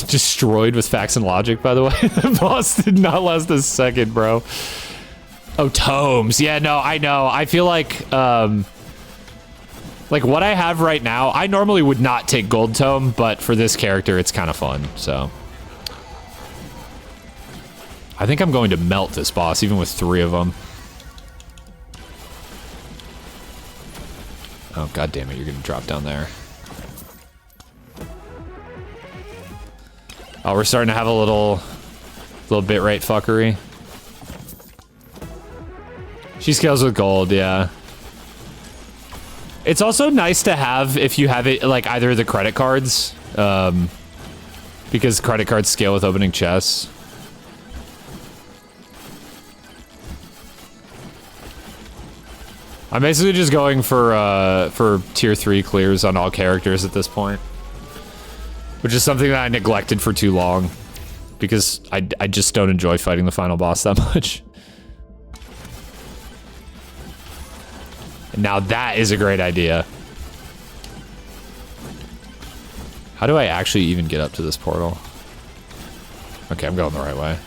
Destroyed with facts and logic, by the way. The boss did not last a second, bro. Oh, tomes. Yeah, no, I know. I feel like what I have right now, I normally would not take gold tome, but for this character, it's kind of fun, so. I think I'm going to melt this boss, even with 3 of them. Oh, god damn it, you're gonna drop down there. Oh, we're starting to have a little bitrate fuckery. She scales with gold, yeah. It's also nice to have if you have it, like, either of the credit cards, because credit cards scale with opening chests. I'm basically just going for tier 3 clears on all characters at this point. Which is something that I neglected for too long. Because I just don't enjoy fighting the final boss that much. And now that is a great idea. How do I actually even get up to this portal? Okay, I'm going the right way.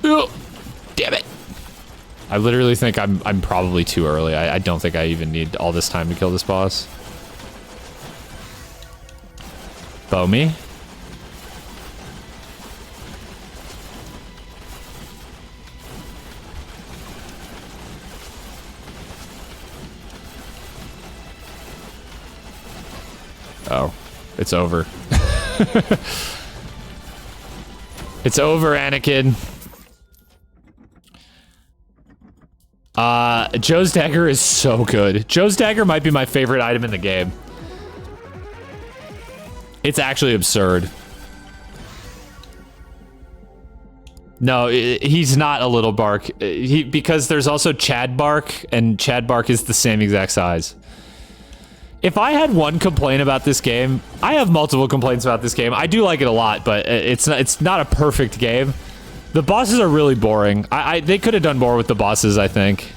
Oh, damn it. I literally think I'm probably too early. I don't think I even need all this time to kill this boss. Bow me. Oh, it's over. It's over, Anakin. Joe's dagger is so good. Joe's dagger might be my favorite item in the game. It's actually absurd. No, he's not a little bark. Because there's also Chad bark, and Chad bark is the same exact size. If I had one complaint about this game, I have multiple complaints about this game. I do like it a lot, but it's not a perfect game. The bosses are really boring. They could have done more with the bosses, I think.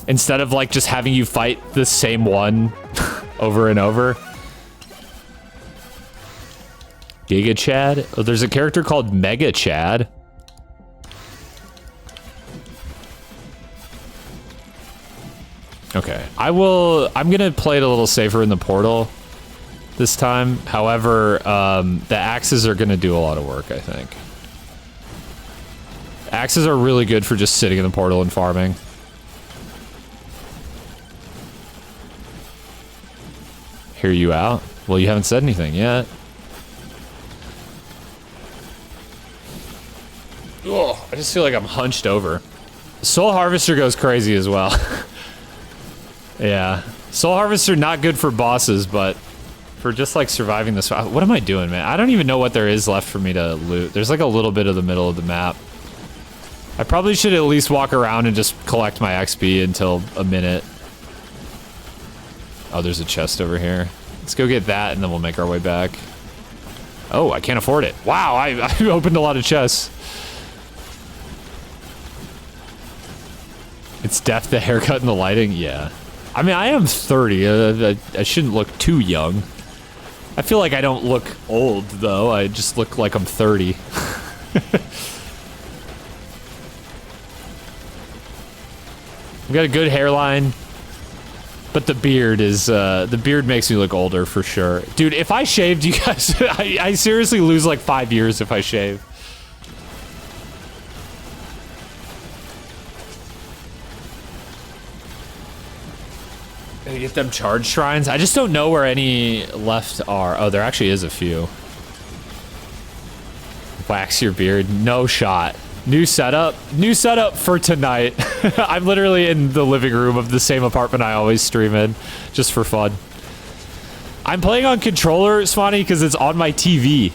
Instead of like just having you fight the same one over and over. Giga Chad? Oh, there's a character called Mega Chad. Okay, I'm gonna play it a little safer in the portal this time. However, the axes are gonna do a lot of work, I think. Axes are really good for just sitting in the portal and farming. Hear you out? Well, you haven't said anything yet. Oh, I just feel like I'm hunched over. Soul Harvester goes crazy as well. Yeah. Soul Harvester not good for bosses, but for just like surviving this. What am I doing, man? I don't even know what there is left for me to loot. There's like a little bit of the middle of the map. I probably should at least walk around and just collect my XP until a minute. Oh, there's a chest over here. Let's go get that and then we'll make our way back. Oh, I can't afford it. Wow, I opened a lot of chests. It's death, the haircut, and the lighting? Yeah. I mean, I am 30. I shouldn't look too young. I feel like I don't look old, though. I just look like I'm 30. I've got a good hairline. But the beard is, the beard makes me look older for sure. Dude, if I shaved, you guys, I seriously lose like 5 years if I shave. Gotta get them charge shrines. I just don't know where any left are. Oh, there actually is a few. Wax your beard. No shot. New setup for tonight. I'm literally in the living room of the same apartment I always stream in, just for fun. I'm playing on controller, Swanee, because it's on my TV.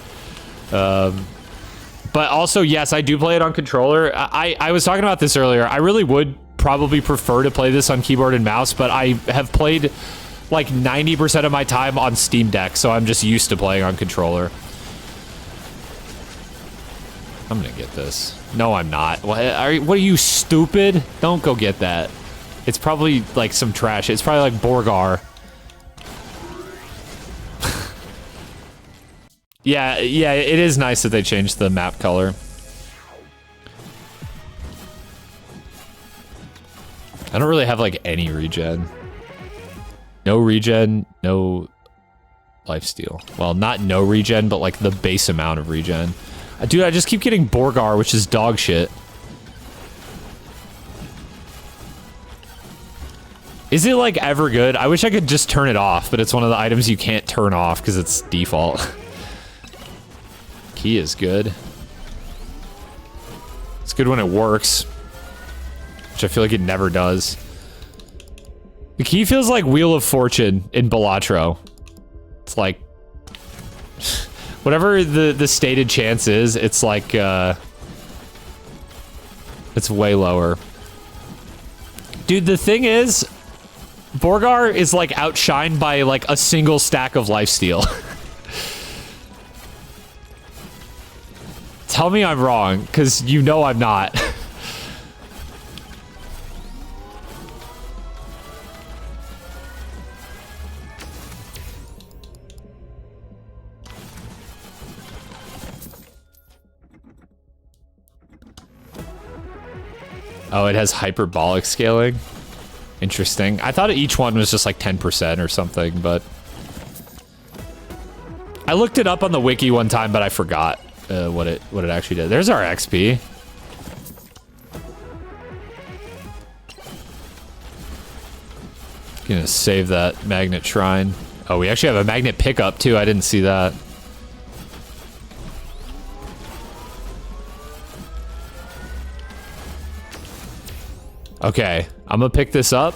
But also, yes, I do play it on controller. I was talking about this earlier. I really would probably prefer to play this on keyboard and mouse, but I have played like 90% of my time on Steam Deck, so I'm just used to playing on controller. I'm gonna get this. No, I'm not. What are you, stupid? Don't go get that. It's probably like some trash. It's probably like Borgar. Yeah, it is nice that they changed the map color. I don't really have like any regen. No regen, no lifesteal. Well, not no regen, but like the base amount of regen. Dude, I just keep getting Borgar, which is dog shit. Is it like ever good? I wish I could just turn it off, but it's one of the items you can't turn off because it's default. Key is good. It's good when it works, which I feel like it never does. The key feels like Wheel of Fortune in Balatro. It's like whatever the stated chance is, it's like, it's way lower. Dude, the thing is, Borgar is like outshined by like a single stack of lifesteal. Tell me I'm wrong, because you know I'm not. Oh, it has hyperbolic scaling. Interesting. I thought each one was just like 10% or something, but I looked it up on the wiki one time, but I forgot what it actually did. There's our XP. Gonna save that magnet shrine. Oh, we actually have a magnet pickup too. I didn't see that. Okay, I'm gonna pick this up.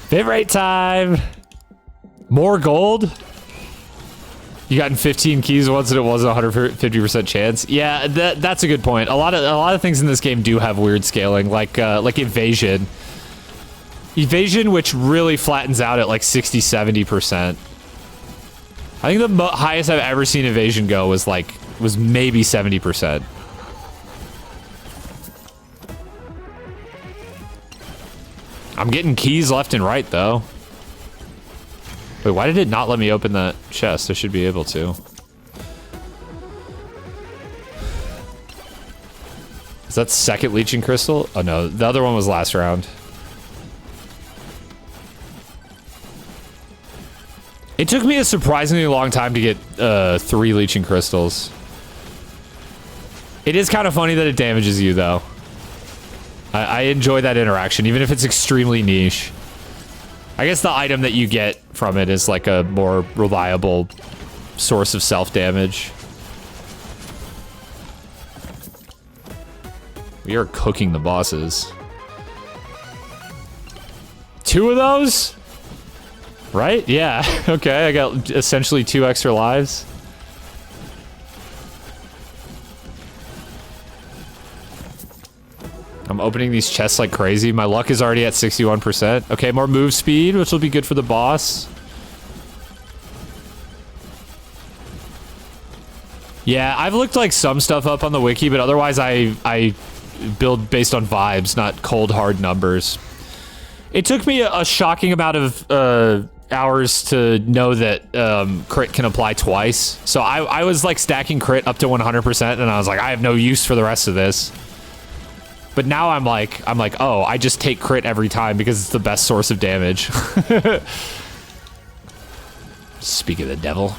Bit rate time. More gold. You gotten 15 keys once and it was a 150% chance. Yeah, that's a good point. A lot of things in this game do have weird scaling, like evasion. Evasion, which really flattens out at like 60-70%. I think the highest I've ever seen evasion go was maybe 70%. I'm getting keys left and right though. Wait, why did it not let me open that chest? I should be able to. Is that second leeching crystal? Oh no, the other one was last round. It took me a surprisingly long time to get 3 leeching crystals. It is kind of funny that it damages you though. I enjoy that interaction, even if it's extremely niche. I guess the item that you get from it is like a more reliable source of self-damage. We are cooking the bosses. 2 of those? Right? Yeah. Okay, I got essentially 2 extra lives. I'm opening these chests like crazy. My luck is already at 61%. Okay, more move speed, which will be good for the boss. Yeah, I've looked like some stuff up on the wiki, but otherwise I build based on vibes, not cold hard numbers. It took me a shocking amount of hours to know that crit can apply twice. So I was like stacking crit up to 100%, and I was like, I have no use for the rest of this. But now I'm like, oh, I just take crit every time because it's the best source of damage. Speak of the devil.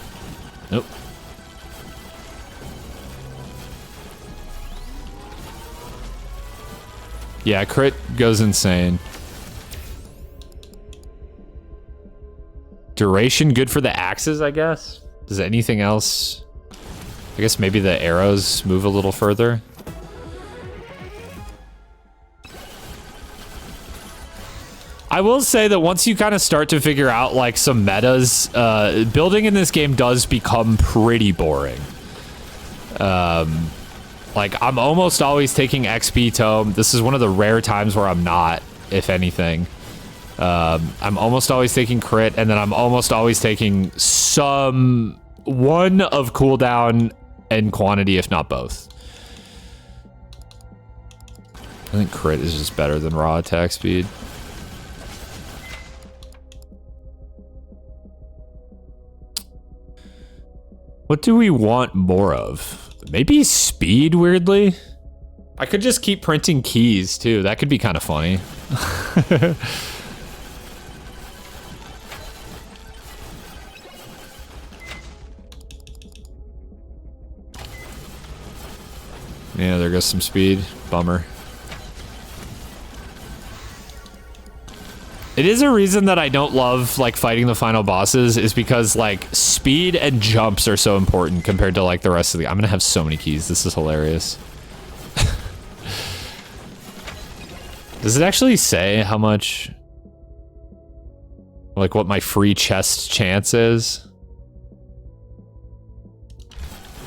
Nope. Yeah, crit goes insane. Duration good for the axes, I guess. Does anything else? I guess maybe the arrows move a little further. I will say that once you kind of start to figure out like some metas, building in this game does become pretty boring. Like I'm almost always taking XP tome. This is one of the rare times where I'm not, if anything. I'm almost always taking crit, and then I'm almost always taking one of cooldown and quantity, if not both. I think crit is just better than raw attack speed. What do we want more of? Maybe speed, weirdly? I could just keep printing keys, too. That could be kind of funny. Yeah, there goes some speed. Bummer. It is a reason that I don't love, like, fighting the final bosses, is because, like, speed and jumps are so important compared to, like, the rest of the... I'm gonna have so many keys. This is hilarious. Does it actually say how much... like, what my free chest chance is?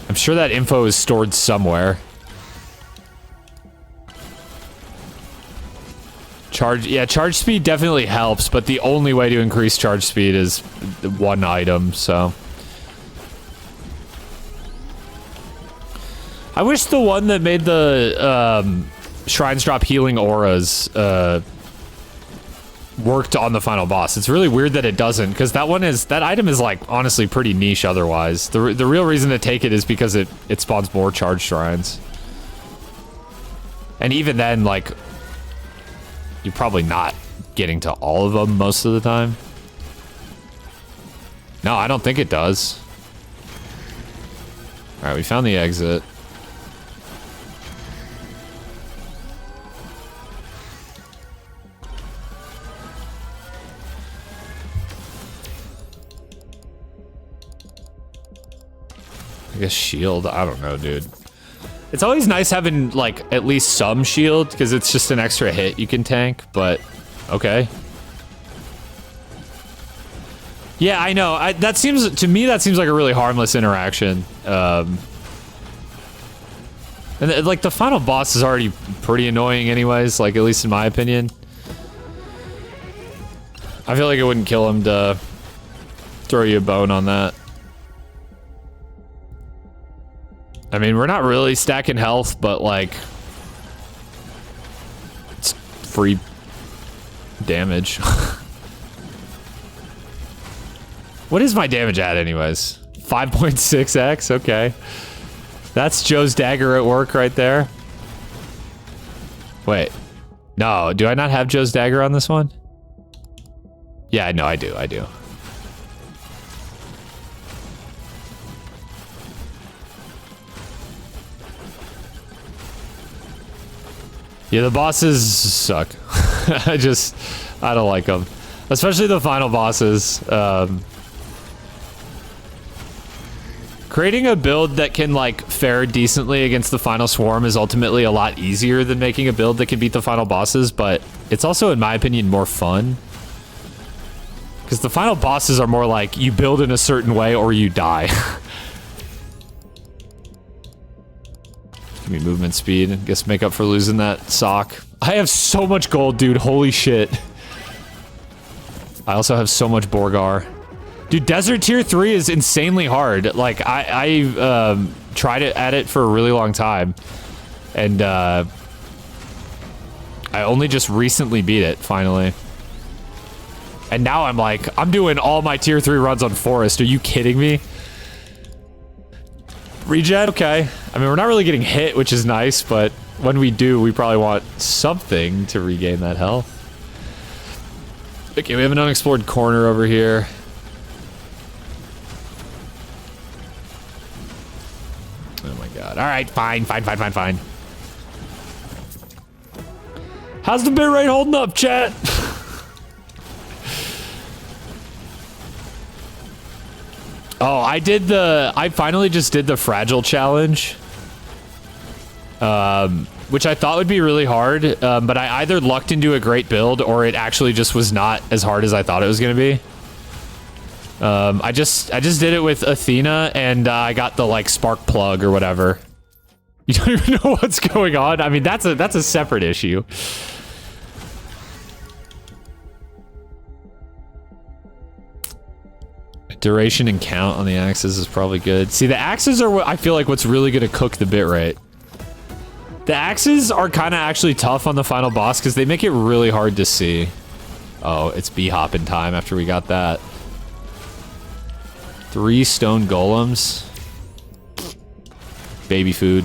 I'm sure that info is stored somewhere. Charge speed definitely helps, but the only way to increase charge speed is one item, so. I wish the one that made the shrines drop healing auras worked on the final boss. It's really weird that it doesn't, because that item is like honestly pretty niche otherwise. The real reason to take it is because it spawns more charge shrines. And even then, like, you're probably not getting to all of them most of the time. No, I don't think it does. Alright, we found the exit. I guess shield? I don't know, dude. It's always nice having, like, at least some shield, because it's just an extra hit you can tank, but okay. Yeah, I know. To me, that seems like a really harmless interaction. And, like, the final boss is already pretty annoying anyways, like, at least in my opinion. I feel like it wouldn't kill him to throw you a bone on that. I mean, we're not really stacking health, but, like, it's free damage. What is my damage at, anyways? 5.6x? Okay. That's Joe's dagger at work right there. Wait. No, do I not have Joe's dagger on this one? Yeah, no, I do. Yeah, the bosses suck. I don't like them. Especially the final bosses. Creating a build that can, like, fare decently against the final swarm is ultimately a lot easier than making a build that can beat the final bosses, but it's also, in my opinion, more fun. Because the final bosses are more like, you build in a certain way or you die. Give me movement speed and guess make up for losing that sock. I have so much gold, dude. Holy shit. I also have so much Borgar. Dude, Desert Tier 3 is insanely hard. Like, I tried it at it for a really long time. And, I only just recently beat it, finally. And now I'm like, I'm doing all my Tier 3 runs on Forest. Are you kidding me? Regen? Okay. I mean, we're not really getting hit, which is nice, but when we do, we probably want something to regain that health. Okay, we have an unexplored corner over here. Oh my god. Alright, fine. How's the bitrate holding up, chat? Oh, I finally just did the fragile challenge. Which I thought would be really hard, but I either lucked into a great build or it actually just was not as hard as I thought it was gonna be. I just did it with Athena and I got the, like, spark plug or whatever. You don't even know what's going on? I mean, that's a separate issue. Duration and count on the axes is probably good. See, the axes are what I feel like what's really gonna cook the bitrate. The axes are kind of actually tough on the final boss because they make it really hard to see. Oh, it's bee-hopping time after we got that. 3 stone golems. Baby food.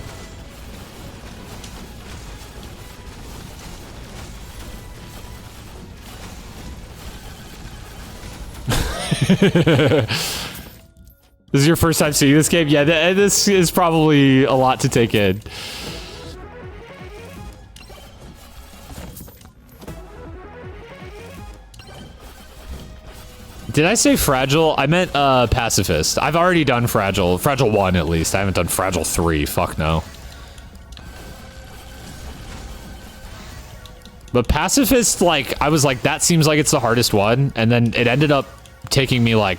This is your first time seeing this game? Yeah, this is probably a lot to take in. Did I say fragile? I meant pacifist. I've already done fragile. Fragile 1 at least. I haven't done fragile 3. Fuck no. But pacifist, like, I was like, that seems like it's the hardest one. And then it ended up taking me like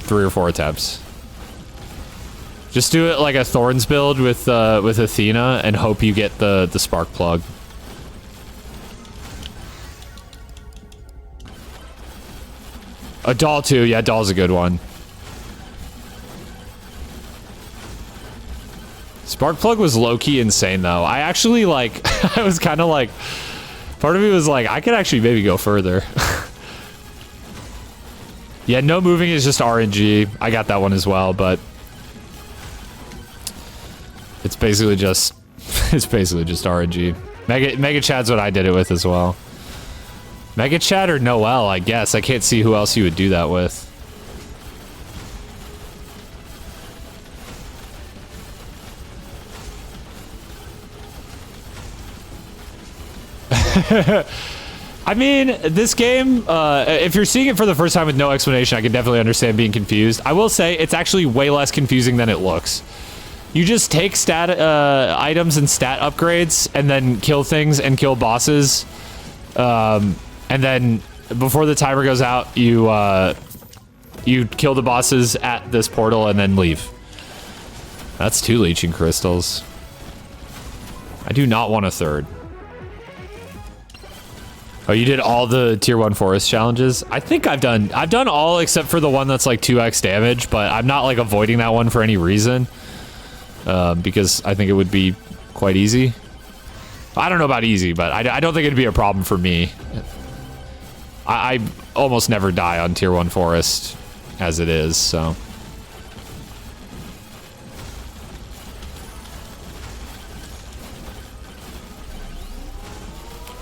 3 or 4 attempts. Just do it like a Thorns build with Athena and hope you get the spark plug. A doll too, yeah, doll's a good one. Spark plug was low-key insane though. I actually like, I was kind of like, part of me was like, I could actually maybe go further. Yeah, no moving is just RNG. I got that one as well, but it's basically just RNG. Mega Chad's what I did it with as well. Mega Chad or Noel, I guess. I can't see who else you would do that with. I mean, this game, if you're seeing it for the first time with no explanation, I can definitely understand being confused. I will say, it's actually way less confusing than it looks. You just take stat items and stat upgrades and then kill things and kill bosses. And then before the timer goes out, you kill the bosses at this portal and then leave. That's 2 leeching crystals. I do not want a third. Oh, you did all the tier 1 forest challenges? I think I've done all except for the one that's like 2x damage, but I'm not like avoiding that one for any reason. Because I think it would be quite easy. I don't know about easy, but I don't think it'd be a problem for me. I almost never die on tier 1 forest as it is, so.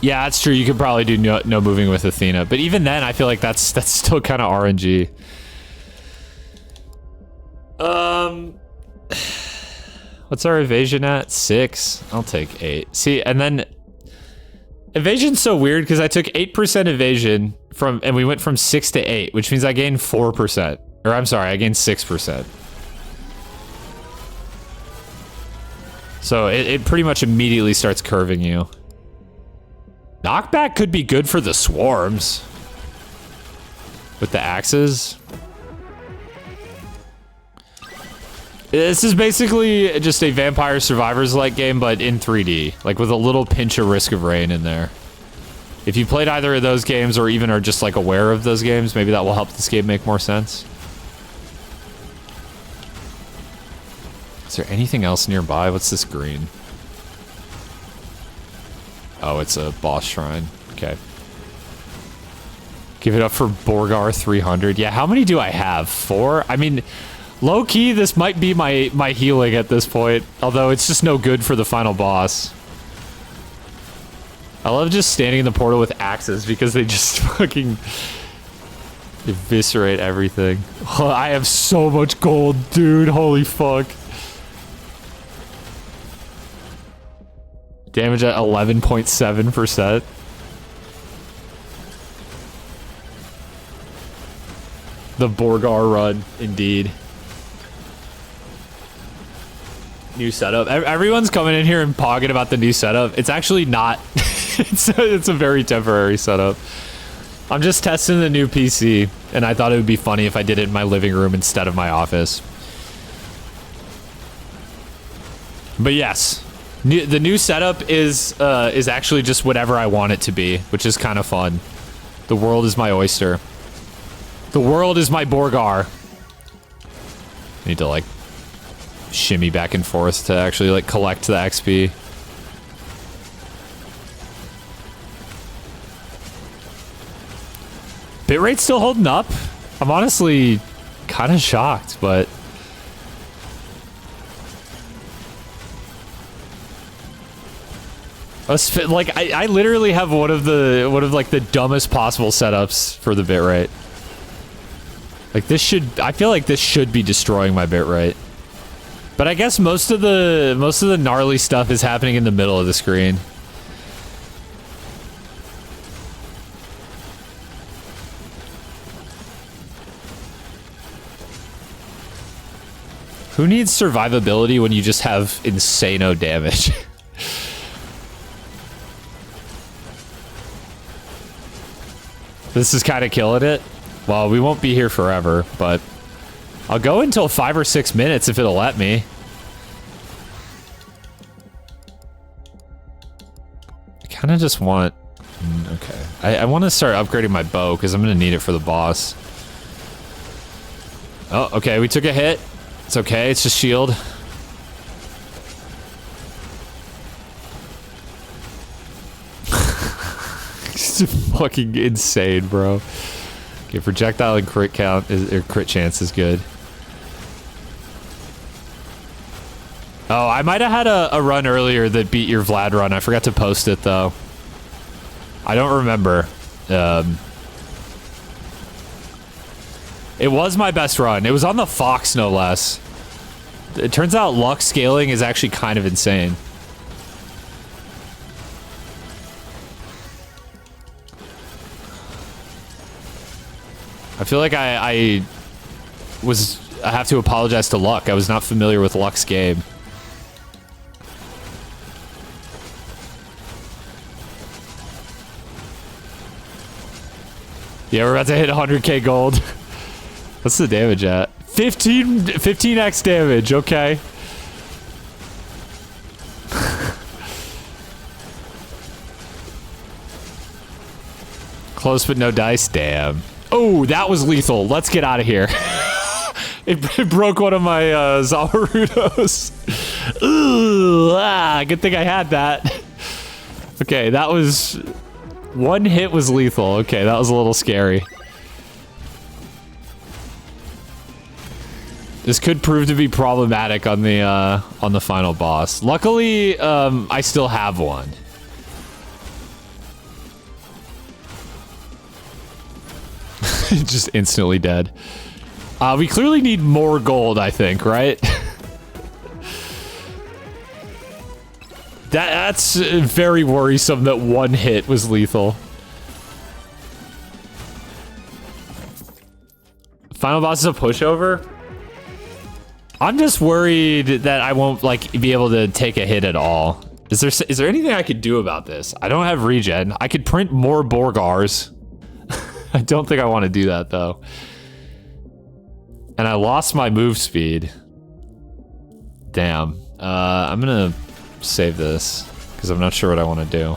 Yeah, that's true. You could probably do no moving with Athena, but even then, I feel like that's still kind of RNG. What's our evasion at? 6. I'll take 8. See, and then evasion's so weird because I took 8% evasion and we went from 6 to 8, which means I gained 4%. Or I'm sorry, I gained 6%. So it pretty much immediately starts curving you. Knockback could be good for the swarms. With the axes. This is basically just a Vampire Survivors-like game, but in 3D. Like, with a little pinch of Risk of Rain in there. If you played either of those games, or even are just, like, aware of those games, maybe that will help this game make more sense. Is there anything else nearby? What's this green? Oh, it's a boss shrine. Okay. Give it up for Borgar 300. Yeah, how many do I have? 4? I mean, low-key, this might be my healing at this point. Although, it's just no good for the final boss. I love just standing in the portal with axes because they just fucking eviscerate everything. Oh, I have so much gold, dude. Holy fuck. Damage at 11.7%. The Borgar run, indeed. New setup. Everyone's coming in here and pogging about the new setup. It's actually not. it's a very temporary setup. I'm just testing the new PC, and I thought it would be funny if I did it in my living room instead of my office. But yes. The new setup is actually just whatever I want it to be, which is kind of fun. The world is my oyster. The world is my Borgar. I need to, like, shimmy back and forth to actually, like, collect the XP. Bitrate's still holding up. I'm honestly kind of shocked, but... Like, I literally have one of like the dumbest possible setups for the bitrate. Like, this should, I feel like this should be destroying my bitrate. But I guess most of the gnarly stuff is happening in the middle of the screen. Who needs survivability when you just have insano damage? This is kind of killing it. Well, we won't be here forever, but I'll go until 5 or 6 minutes if it'll let me. I kind of just want... Okay. I want to start upgrading my bow because I'm going to need it for the boss. Oh, okay. We took a hit. It's okay. It's just shield. It's fucking insane, bro. Okay, projectile and crit count or crit chance is good. Oh, I might have had a run earlier that beat your Vlad run. I forgot to post it though. I don't remember. It was my best run. It was on the Fox, no less. It turns out luck scaling is actually kind of insane. I feel like I have to apologize to Luck. I was not familiar with Luck's game. Yeah, we're about to hit 100k gold. What's the damage at? 15x damage, okay. Close but no dice, damn. Oh, that was lethal. Let's get out of here. it broke one of my Zawarudos. Ooh, good thing I had that. Okay, that was... One hit was lethal. Okay, that was a little scary. This could prove to be problematic on the final boss. Luckily, I still have one. Just instantly dead. We clearly need more gold, I think, right? That's very worrisome that one hit was lethal. Final boss is a pushover? I'm just worried that I won't, like, be able to take a hit at all. Is there anything I could do about this? I don't have regen. I could print more Borgars. I don't think I want to do that, though. And I lost my move speed. Damn. I'm gonna save this, because I'm not sure what I want to do.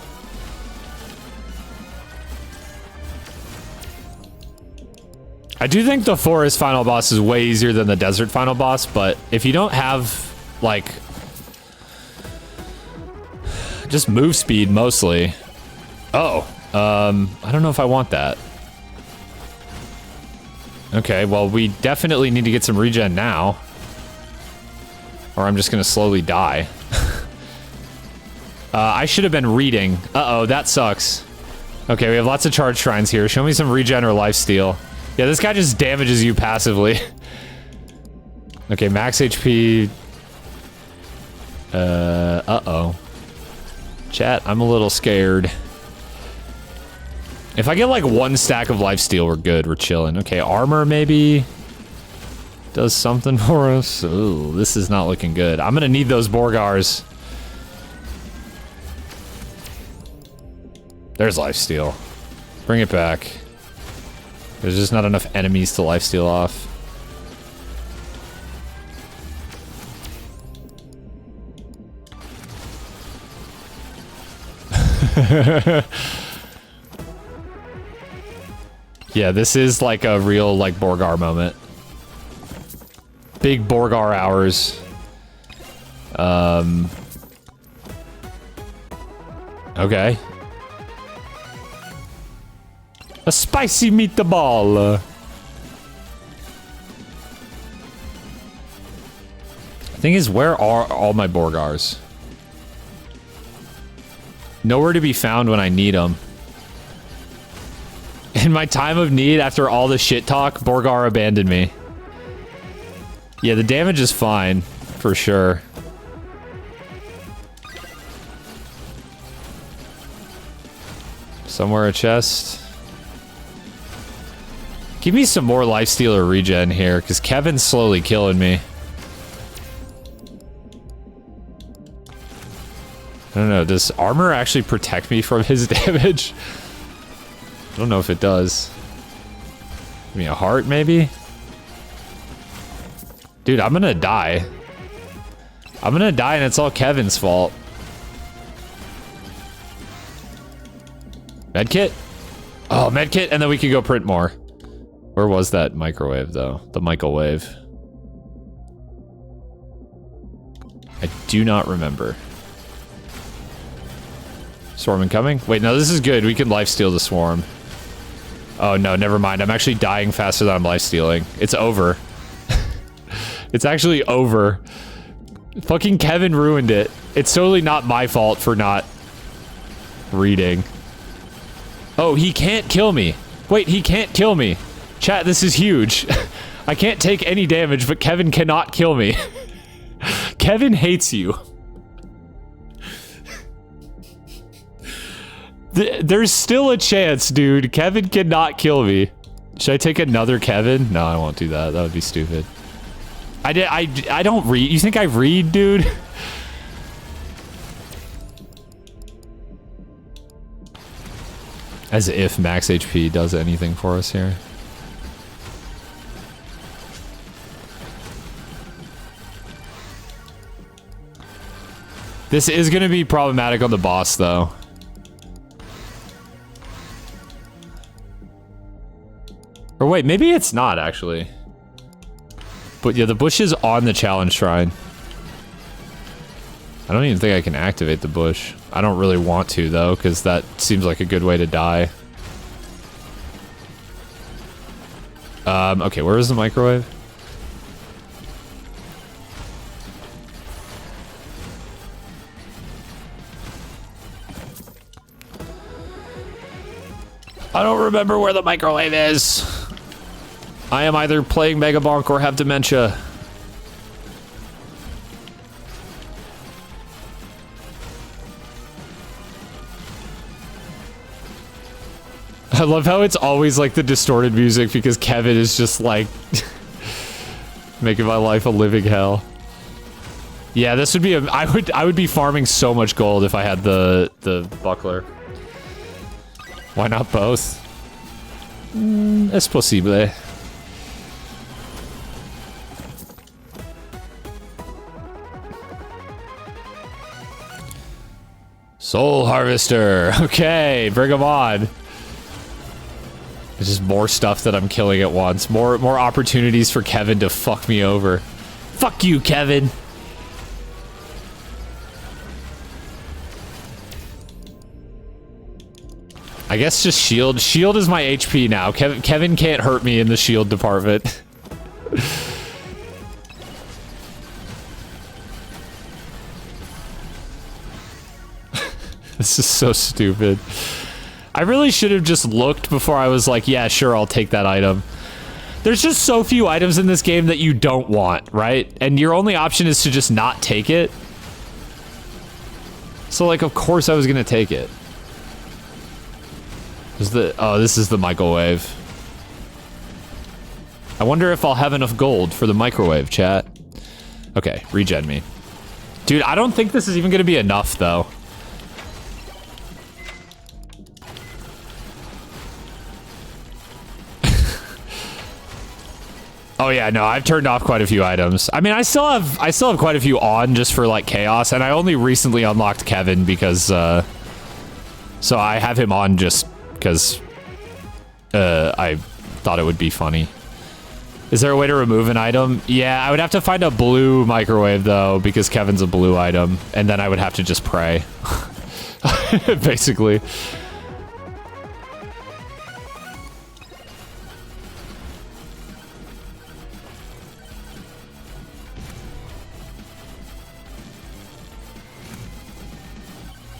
I do think the forest final boss is way easier than the desert final boss, but if you don't have, like, just move speed mostly. Oh, I don't know if I want that. Okay, well, we definitely need to get some regen now. Or I'm just gonna slowly die. I should have been reading. Uh-oh, that sucks. Okay, we have lots of charge shrines here. Show me some regen or lifesteal. Yeah, this guy just damages you passively. Okay, max HP. Uh-oh. Chat, I'm a little scared. If I get like one stack of lifesteal, we're good. We're chilling. Okay, armor maybe does something for us. Ooh, this is not looking good. I'm gonna need those Borgars. There's lifesteal. Bring it back. There's just not enough enemies to lifesteal off. Yeah, this is like a real, like, Borgar moment. Big Borgar hours. Okay. A spicy meatball. The thing is, where are all my Borgars? Nowhere to be found when I need them. In my time of need, after all the shit talk, Borgar abandoned me. Yeah, the damage is fine, for sure. Somewhere a chest. Give me some more lifesteal or regen here, because Kevin's slowly killing me. I don't know, does armor actually protect me from his damage? I don't know if it does. Give me a heart, maybe? Dude, I'm gonna die. I'm gonna die and it's all Kevin's fault. Medkit? Oh, medkit, and then we can go print more. Where was that microwave, though? The microwave. I do not remember. Swarm incoming? Wait, no, this is good. We can lifesteal the swarm. Oh, no, never mind. I'm actually dying faster than I'm lifestealing. It's over. It's actually over. Fucking Kevin ruined it. It's totally not my fault for not reading. Oh, he can't kill me. Wait, he can't kill me. Chat, this is huge. I can't take any damage, but Kevin cannot kill me. Kevin hates you. There's still a chance, dude. Kevin cannot kill me. Should I take another Kevin? No, I won't do that. That would be stupid. I don't read. You think I read, dude? As if max HP does anything for us here. This is going to be problematic on the boss, though. Or wait, maybe it's not, actually. But yeah, the bush is on the challenge shrine. I don't even think I can activate the bush. I don't really want to, though, because that seems like a good way to die. Okay, where is the microwave? I don't remember where the microwave is. I am either playing Megabonk or have dementia. I love how it's always like the distorted music because Kevin is just like making my life a living hell. Yeah, this would be a I would be farming so much gold if I had the buckler. Why not both? Es posible. Soul Harvester. Okay, bring him on. There's just more stuff that I'm killing at once. More opportunities for Kevin to fuck me over. Fuck you, Kevin. I guess just shield. Shield is my HP now. Kevin can't hurt me in the shield department. This is so stupid. I really should have just looked before I was like, yeah, sure, I'll take that item. There's just so few items in this game that you don't want, right? And your only option is to just not take it. So, like, of course I was gonna take it. Oh, this is the microwave. I wonder if I'll have enough gold for the microwave, chat. Okay, regen me. Dude, I don't think this is even gonna be enough, though. Oh yeah, no, I've turned off quite a few items. I mean, I still have quite a few on just for like chaos, and I only recently unlocked Kevin because so I have him on just because I thought it would be funny. Is there a way to remove an item? Yeah, I would have to find a blue microwave though because Kevin's a blue item, and then I would have to just pray. Basically.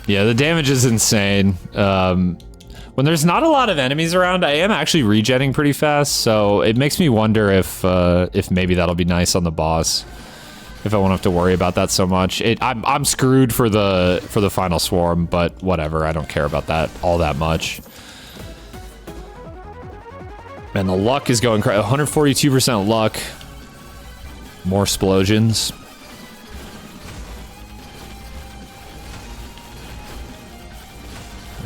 Yeah, the damage is insane. When there's not a lot of enemies around, I am actually regenning pretty fast, so it makes me wonder if maybe that'll be nice on the boss. If I won't have to worry about that so much. I'm screwed for the final swarm, but whatever. I don't care about that all that much. Man, the luck is going crazy. 142% luck. More explosions.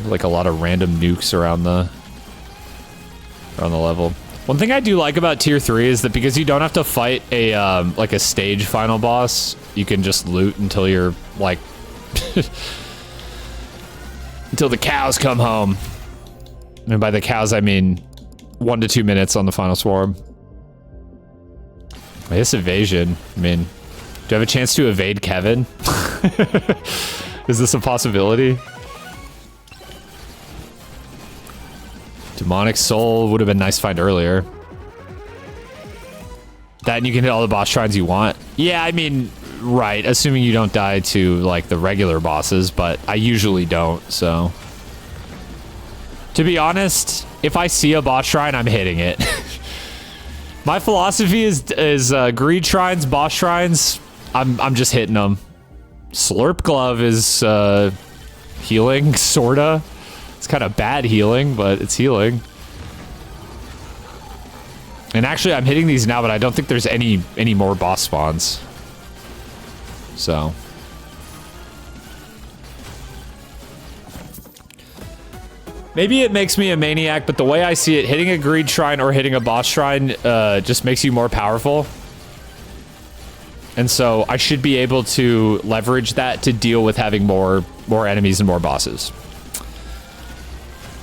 Like a lot of random nukes around the level. One thing I do like about tier 3 is that because you don't have to fight a like a stage final boss, you can just loot until you're like until the cows come home. And by the cows I mean 1 to 2 minutes on the final swarm. I guess evasion. I mean, do I have a chance to evade Kevin? Is this a possibility? Demonic Soul would have been nice to find earlier. That and you can hit all the boss shrines you want. Yeah, I mean, right, assuming you don't die to, like, the regular bosses, but I usually don't, so. To be honest, if I see a boss shrine, I'm hitting it. My philosophy is greed shrines, boss shrines, I'm just hitting them. Slurp Glove is healing, sorta. It's kind of bad healing, but it's healing. And actually, I'm hitting these now, but I don't think there's any more boss spawns. So. Maybe it makes me a maniac, but the way I see it, hitting a greed shrine or hitting a boss shrine just makes you more powerful. And so I should be able to leverage that to deal with having more enemies and more bosses.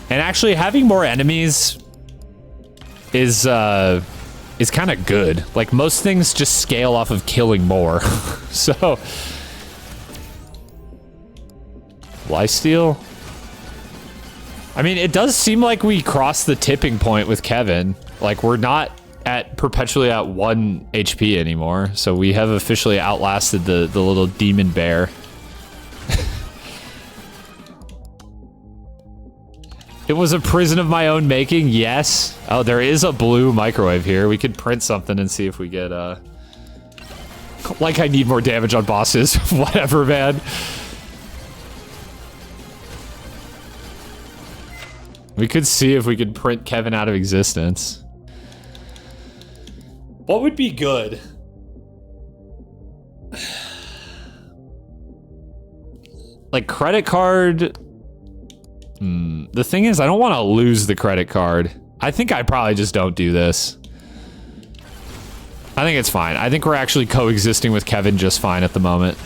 And actually having more enemies is kind of good. Like most things just scale off of killing more. So lifesteal. I mean, it does seem like we crossed the tipping point with Kevin. Like we're not perpetually at 1 HP anymore. So we have officially outlasted the little demon bear. It was a prison of my own making, yes. Oh, there is a blue microwave here. We could print something and see if we get, like I need more damage on bosses. Whatever, man. We could see if we could print Kevin out of existence. What would be good? Like credit card... The thing is, I don't want to lose the credit card. I think I probably just don't do this. I think it's fine. I think we're actually coexisting with Kevin just fine at the moment.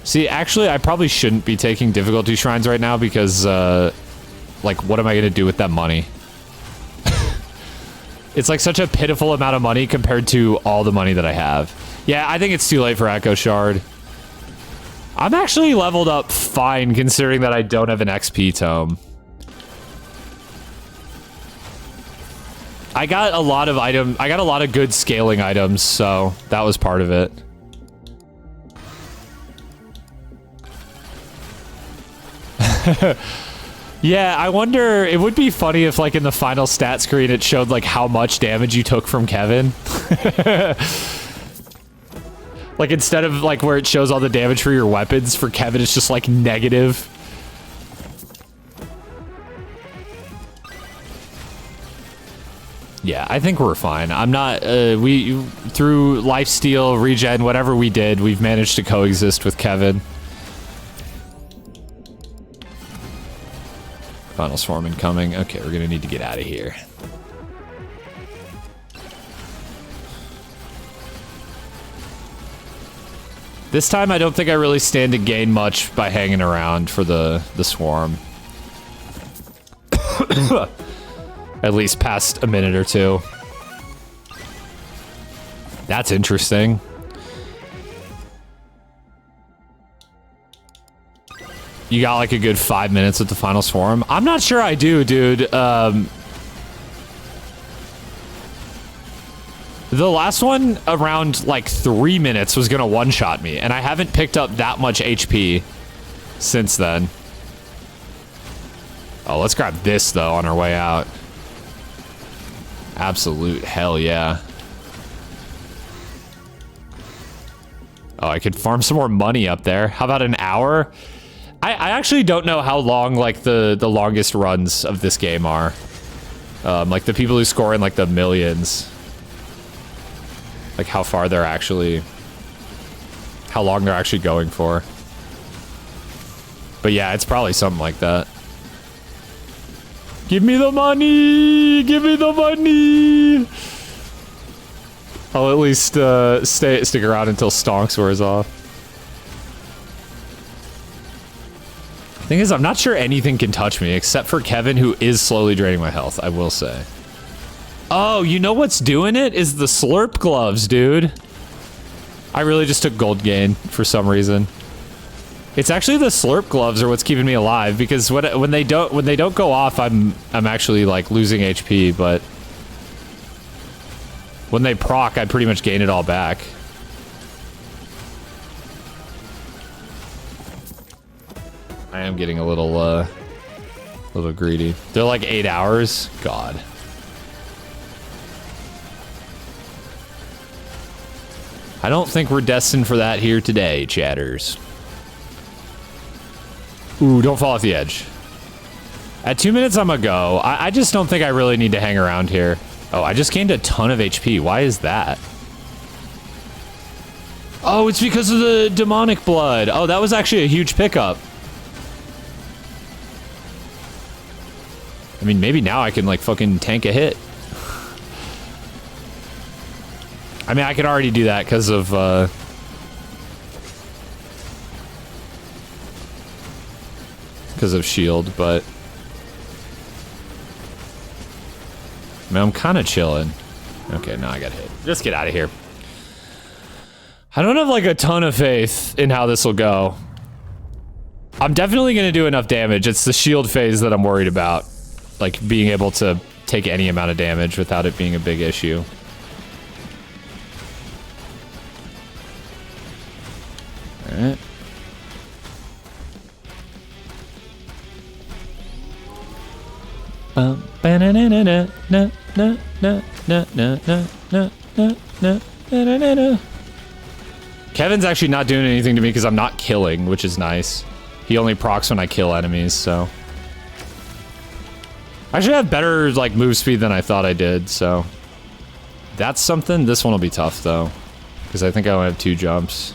See, actually, I probably shouldn't be taking difficulty shrines right now because, like, what am I going to do with that money? It's like such a pitiful amount of money compared to all the money that I have. Yeah, I think it's too late for Echo Shard. I'm actually leveled up fine considering that I don't have an XP tome. I got a lot of I got a lot of good scaling items, so that was part of it. Yeah, I wonder, it would be funny if like in the final stat screen it showed like how much damage you took from Kevin. Like instead of like where it shows all the damage for your weapons, for Kevin it's just like negative. Yeah, I think we're fine. I'm not, through lifesteal, regen, whatever we did, we've managed to coexist with Kevin. Final swarm incoming. Okay, we're gonna need to get out of here. This time, I don't think I really stand to gain much by hanging around for the swarm. At least past a minute or two. That's interesting. You got like a good 5 minutes with the final swarm? I'm not sure I do, dude. The last one around like 3 minutes was gonna one-shot me, and I haven't picked up that much HP since then. Oh, let's grab this though on our way out. Absolute hell yeah. Oh, I could farm some more money up there. How about an hour? I actually don't know how long like the longest runs of this game are. Like the people who score in like the millions. Like how far they're actually, how long they're actually going for. But yeah, it's probably something like that. Give me the money! Give me the money! I'll at least stick around until Stonks wears off. Thing is, I'm not sure anything can touch me except for Kevin, who is slowly draining my health, I will say. Oh, you know what's doing it? Is the slurp gloves, dude. I really just took gold gain for some reason. It's actually the slurp gloves are what's keeping me alive because when they don't go off, I'm actually like losing HP, but when they proc, I pretty much gain it all back. I am getting a little greedy. They're like 8 hours. God. I don't think we're destined for that here today, chatters. Ooh, don't fall off the edge. At 2 minutes, I'm a go. I just don't think I really need to hang around here. Oh, I just gained a ton of HP. Why is that? Oh, it's because of the demonic blood. Oh, that was actually a huge pickup. I mean, maybe now I can, like, fucking tank a hit. I mean, I could already do that because of, shield, but... I mean, I'm kind of chilling. Okay, now I got hit. Just get out of here. I don't have, like, a ton of faith in how this will go. I'm definitely going to do enough damage. It's the shield phase that I'm worried about. Like, being able to take any amount of damage without it being a big issue. Alright. Kevin's actually not doing anything to me because I'm not killing, which is nice. He only procs when I kill enemies, so... I should have better, like, move speed than I thought I did, so... That's something. This one will be tough, though. Because I think I only have 2 jumps.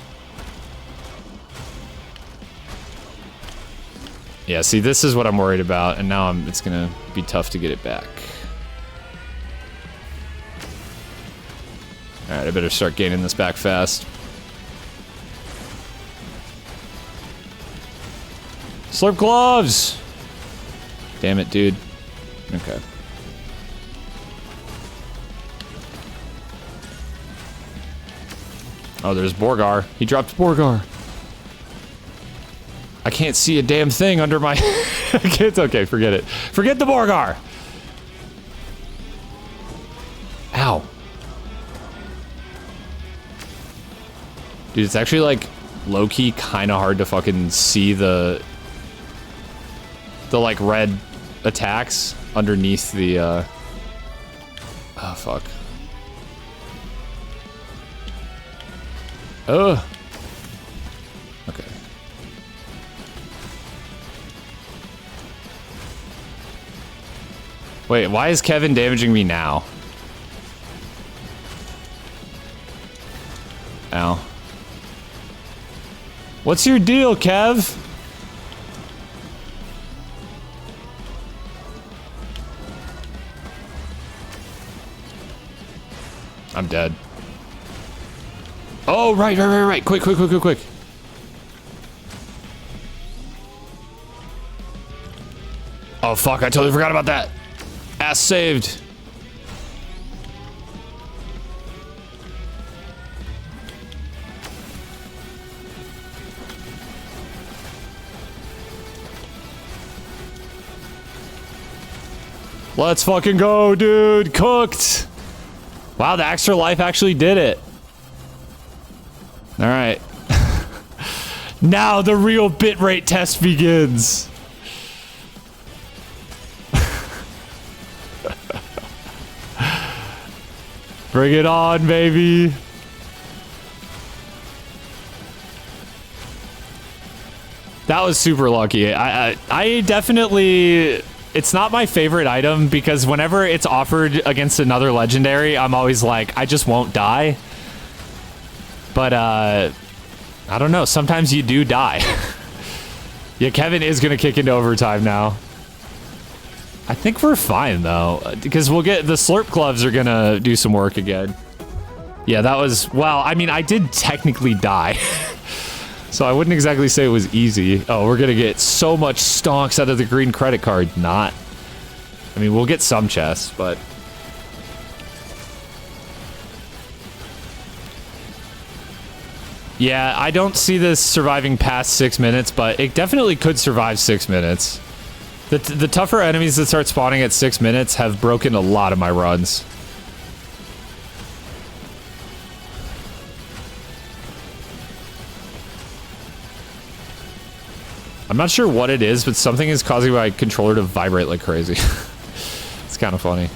Yeah, see, this is what I'm worried about, and now it's gonna be tough to get it back. Alright, I better start gaining this back fast. Slurp gloves! Damn it, dude. Okay. Oh, there's Borgar. He dropped Borgar. I can't see a damn thing under my... It's okay, forget it. Forget the Borgar! Ow. Dude, it's actually, like, low-key kind of hard to fucking see the like, red attacks underneath the, Oh, fuck. Ugh. Okay. Wait, why is Kevin damaging me now? Ow. What's your deal, Kev? I'm dead. Oh, right. Quick. Oh, fuck, I totally forgot about that. Ass saved. Let's fucking go, dude. Cooked. Wow, the extra life actually did it. All right. Now the real bitrate test begins. Bring it on, baby. That was super lucky. I definitely... It's not my favorite item because whenever it's offered against another legendary, I'm always like, I just won't die. But, I don't know. Sometimes you do die. Yeah, Kevin is going to kick into overtime now. I think we're fine, though, because we'll get... The slurp gloves are going to do some work again. Yeah, that was... Well, I mean, I did technically die. So I wouldn't exactly say it was easy. Oh, we're going to get so much stonks out of the green credit card. Not. I mean, we'll get some chests, but... Yeah, I don't see this surviving past 6 minutes, but it definitely could survive 6 minutes. The tougher enemies that start spawning at 6 minutes have broken a lot of my runs. I'm not sure what it is, but something is causing my controller to vibrate like crazy. It's kind of funny.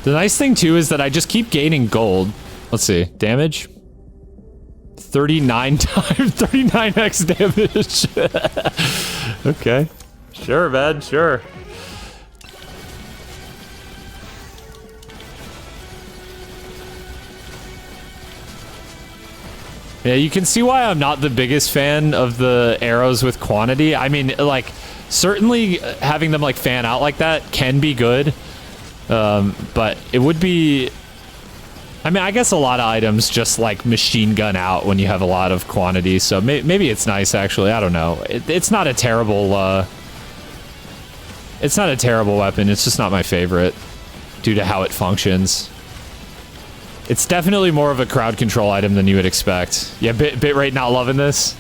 The nice thing, too, is that I just keep gaining gold. Let's see. Damage? 39 times, 39x damage. Okay. Sure, man, sure. Yeah, you can see why I'm not the biggest fan of the arrows with quantity. I mean, like, certainly having them, like, fan out like that can be good. But it would be... I mean, I guess a lot of items just, like, machine gun out when you have a lot of quantity. So maybe it's nice, actually. I don't know. It's not a terrible, It's not a terrible weapon. It's just not my favorite due to how it functions. It's definitely more of a crowd control item than you would expect. Yeah, bitrate not loving this.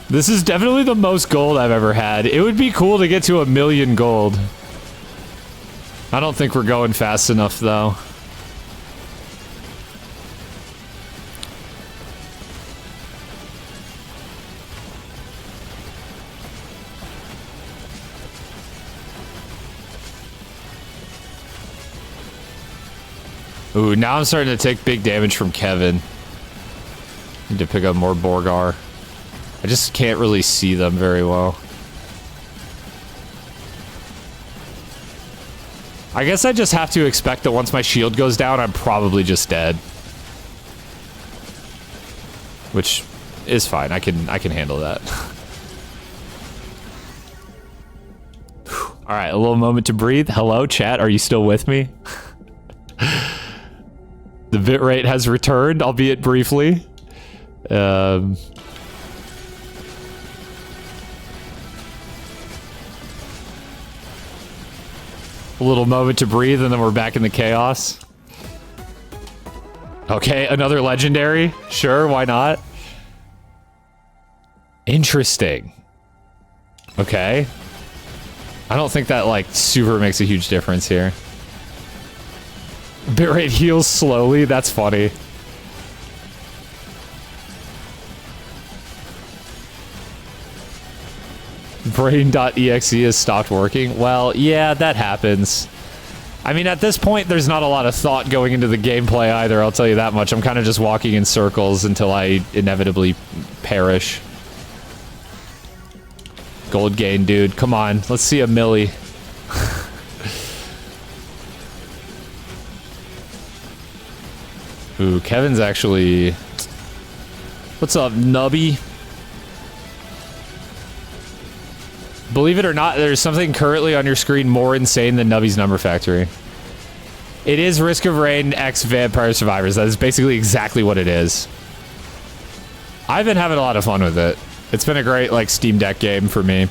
This is definitely the most gold I've ever had. It would be cool to get to 1,000,000 gold. I don't think we're going fast enough, though. Ooh, now I'm starting to take big damage from Kevin. Need to pick up more Borgar. I just can't really see them very well. I guess I just have to expect that once my shield goes down, I'm probably just dead. Which is fine. I can handle that. All right, a little moment to breathe. Hello, chat. Are you still with me? The bitrate has returned, albeit briefly. A little moment to breathe, and then we're back in the chaos. Okay, another legendary. Sure, why not? Interesting. Okay. I don't think that, like, super makes a huge difference here. Bitrate heals slowly. That's funny. Brain.exe has stopped working. Well, yeah, that happens. I mean, at this point, there's not a lot of thought going into the gameplay either, I'll tell you that much. I'm kind of just walking in circles until I inevitably perish. Gold gain, dude. Come on. Let's see a milli. Ooh, Kevin's actually... What's up, Nubby? Believe it or not, there's something currently on your screen more insane than Nubby's Number Factory. It is Risk of Rain X Vampire Survivors. That is basically exactly what it is. I've been having a lot of fun with it. It's been a great, like, Steam Deck game for me.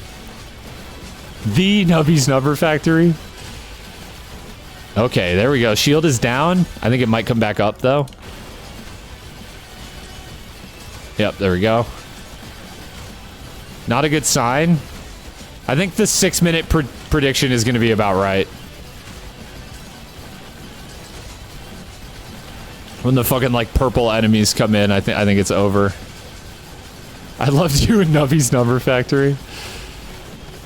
The Nubby's Number Factory. Okay, there we go. Shield is down. I think it might come back up, though. Yep, there we go. Not a good sign. I think the 6-minute prediction is going to be about right. When the fucking, like, purple enemies come in, I think it's over. I loved you in Nubby's Number Factory.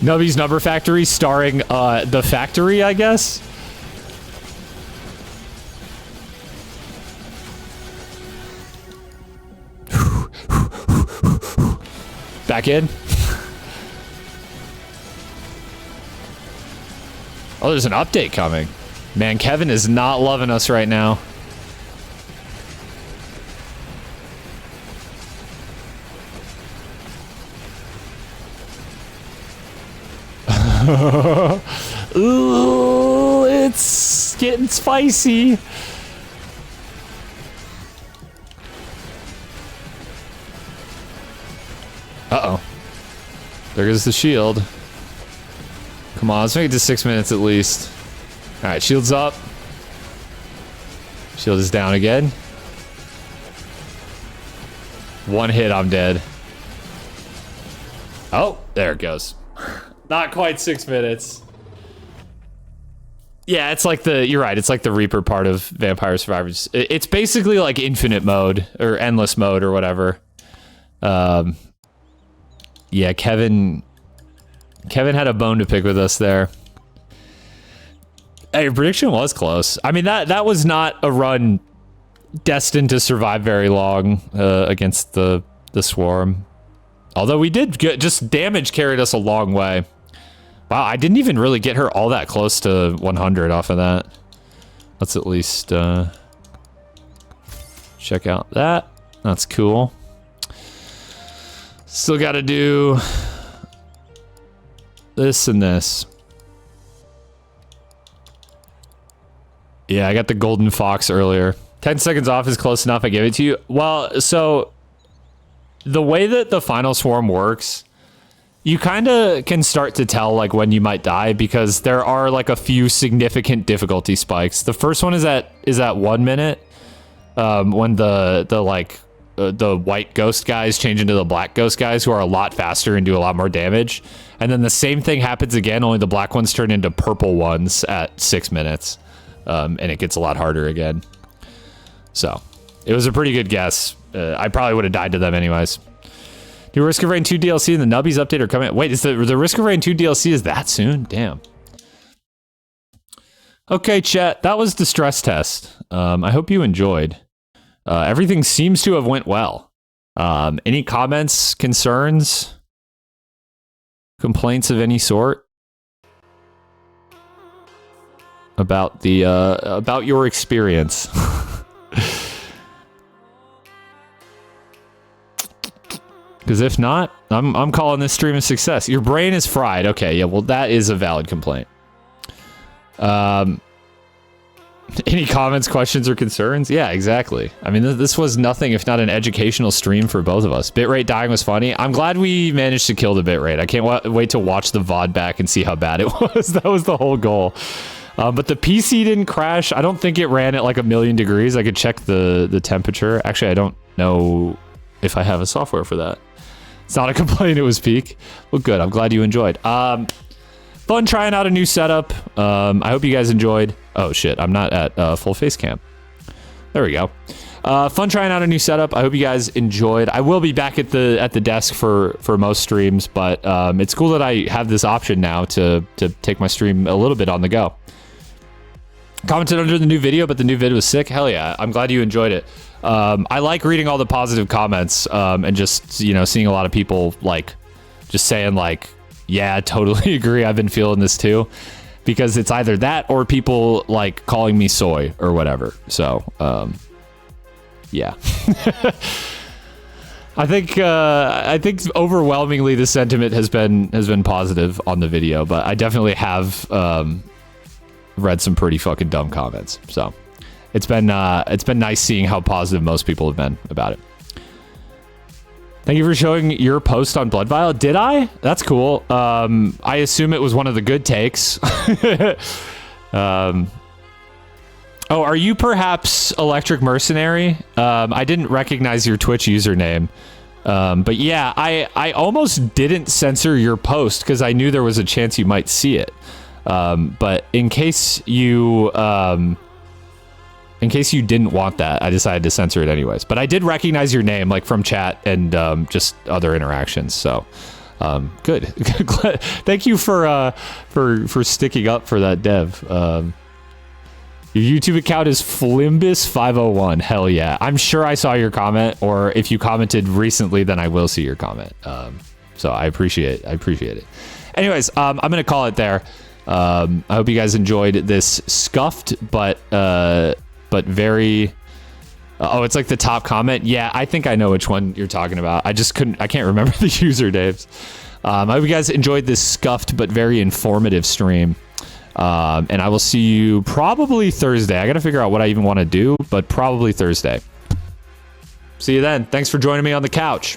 Nubby's Number Factory starring The Factory, I guess? Back in. Oh, there's an update coming. Man, Kevin is not loving us right now. Ooh, it's getting spicy. Uh-oh. There goes the shield. Come on, let's make it to 6 minutes at least. Alright, shield's up. Shield is down again. One hit, I'm dead. Oh, there it goes. Not quite 6 minutes. Yeah, it's like you're right. It's like the Reaper part of Vampire Survivors. It's basically like infinite mode or endless mode or whatever. Yeah, Kevin had a bone to pick with us there. Hey, your prediction was close. I mean, that was not a run destined to survive very long against the Swarm. Although we did just damage carried us a long way. Wow, I didn't even really get her all that close to 100 off of that. Let's at least check out that. That's cool. Still got to do this and this. Yeah, I got the golden fox earlier. 10 seconds off is close enough. I gave it to you. Well, so the way that the final swarm works, you kind of can start to tell like when you might die because there are like a few significant difficulty spikes. The first one is at 1 minute when the white ghost guys change into the black ghost guys who are a lot faster and do a lot more damage. And then the same thing happens again, only the black ones turn into purple ones at 6 minutes. And it gets a lot harder again. So it was a pretty good guess. I probably would have died to them anyways. New Risk of Rain 2 DLC and the Nubbies update are coming. Wait, is the Risk of Rain 2 DLC is that soon? Damn. Okay, chat. That was the stress test. I hope you enjoyed. Everything seems to have went well. Any comments, concerns, complaints of any sort about the about your experience? Because if not, I'm calling this stream a success. Your brain is fried. Okay, yeah, well, that is a valid complaint. Any comments, questions, or concerns? Yeah, exactly. I mean, this was nothing if not an educational stream for both of us. Bitrate dying was funny. I'm glad we managed to kill the bitrate. I can't wait to watch the VOD back and see how bad it was. That was the whole goal. But the PC didn't crash. I don't think it ran at like 1,000,000 degrees. I could check the temperature. Actually, I don't know if I have a software for that. It's not a complaint, it was peak. Well, good. I'm glad you enjoyed. Fun trying out a new setup. I hope you guys enjoyed. Oh, shit. I'm not at full face cam. There we go. Fun trying out a new setup. I hope you guys enjoyed. I will be back at the desk for most streams, but it's cool that I have this option now to take my stream a little bit on the go. Commented under the new video, but the new video was sick. Hell yeah. I'm glad you enjoyed it. I like reading all the positive comments and just, you know, seeing a lot of people like just saying like, yeah, totally agree. I've been feeling this too, because it's either that or people like calling me soy or whatever. So, yeah, I think overwhelmingly the sentiment has been positive on the video, but I definitely have read some pretty fucking dumb comments. So it's been nice seeing how positive most people have been about it. Thank you for showing your post on Blood Vial. Did I? That's cool. I assume it was one of the good takes. Oh, are you perhaps Electric Mercenary? I didn't recognize your Twitch username. But yeah, I almost didn't censor your post because I knew there was a chance you might see it. But in case you didn't want that, I decided to censor it anyways. But I did recognize your name, like from chat and just other interactions. So, good. Thank you for sticking up for that dev. Your YouTube account is Flimbus501. Hell yeah! I'm sure I saw your comment, or if you commented recently, then I will see your comment. So I appreciate it. Anyways, I'm gonna call it there. I hope you guys enjoyed this scuffed but very oh, it's like the top comment. Yeah, I think I know which one you're talking about. I can't remember the usernames. I hope you guys enjoyed this scuffed but very informative stream. And I will see you probably Thursday. I gotta figure out what I even want to do, but probably Thursday. See you then. Thanks for joining me on the couch.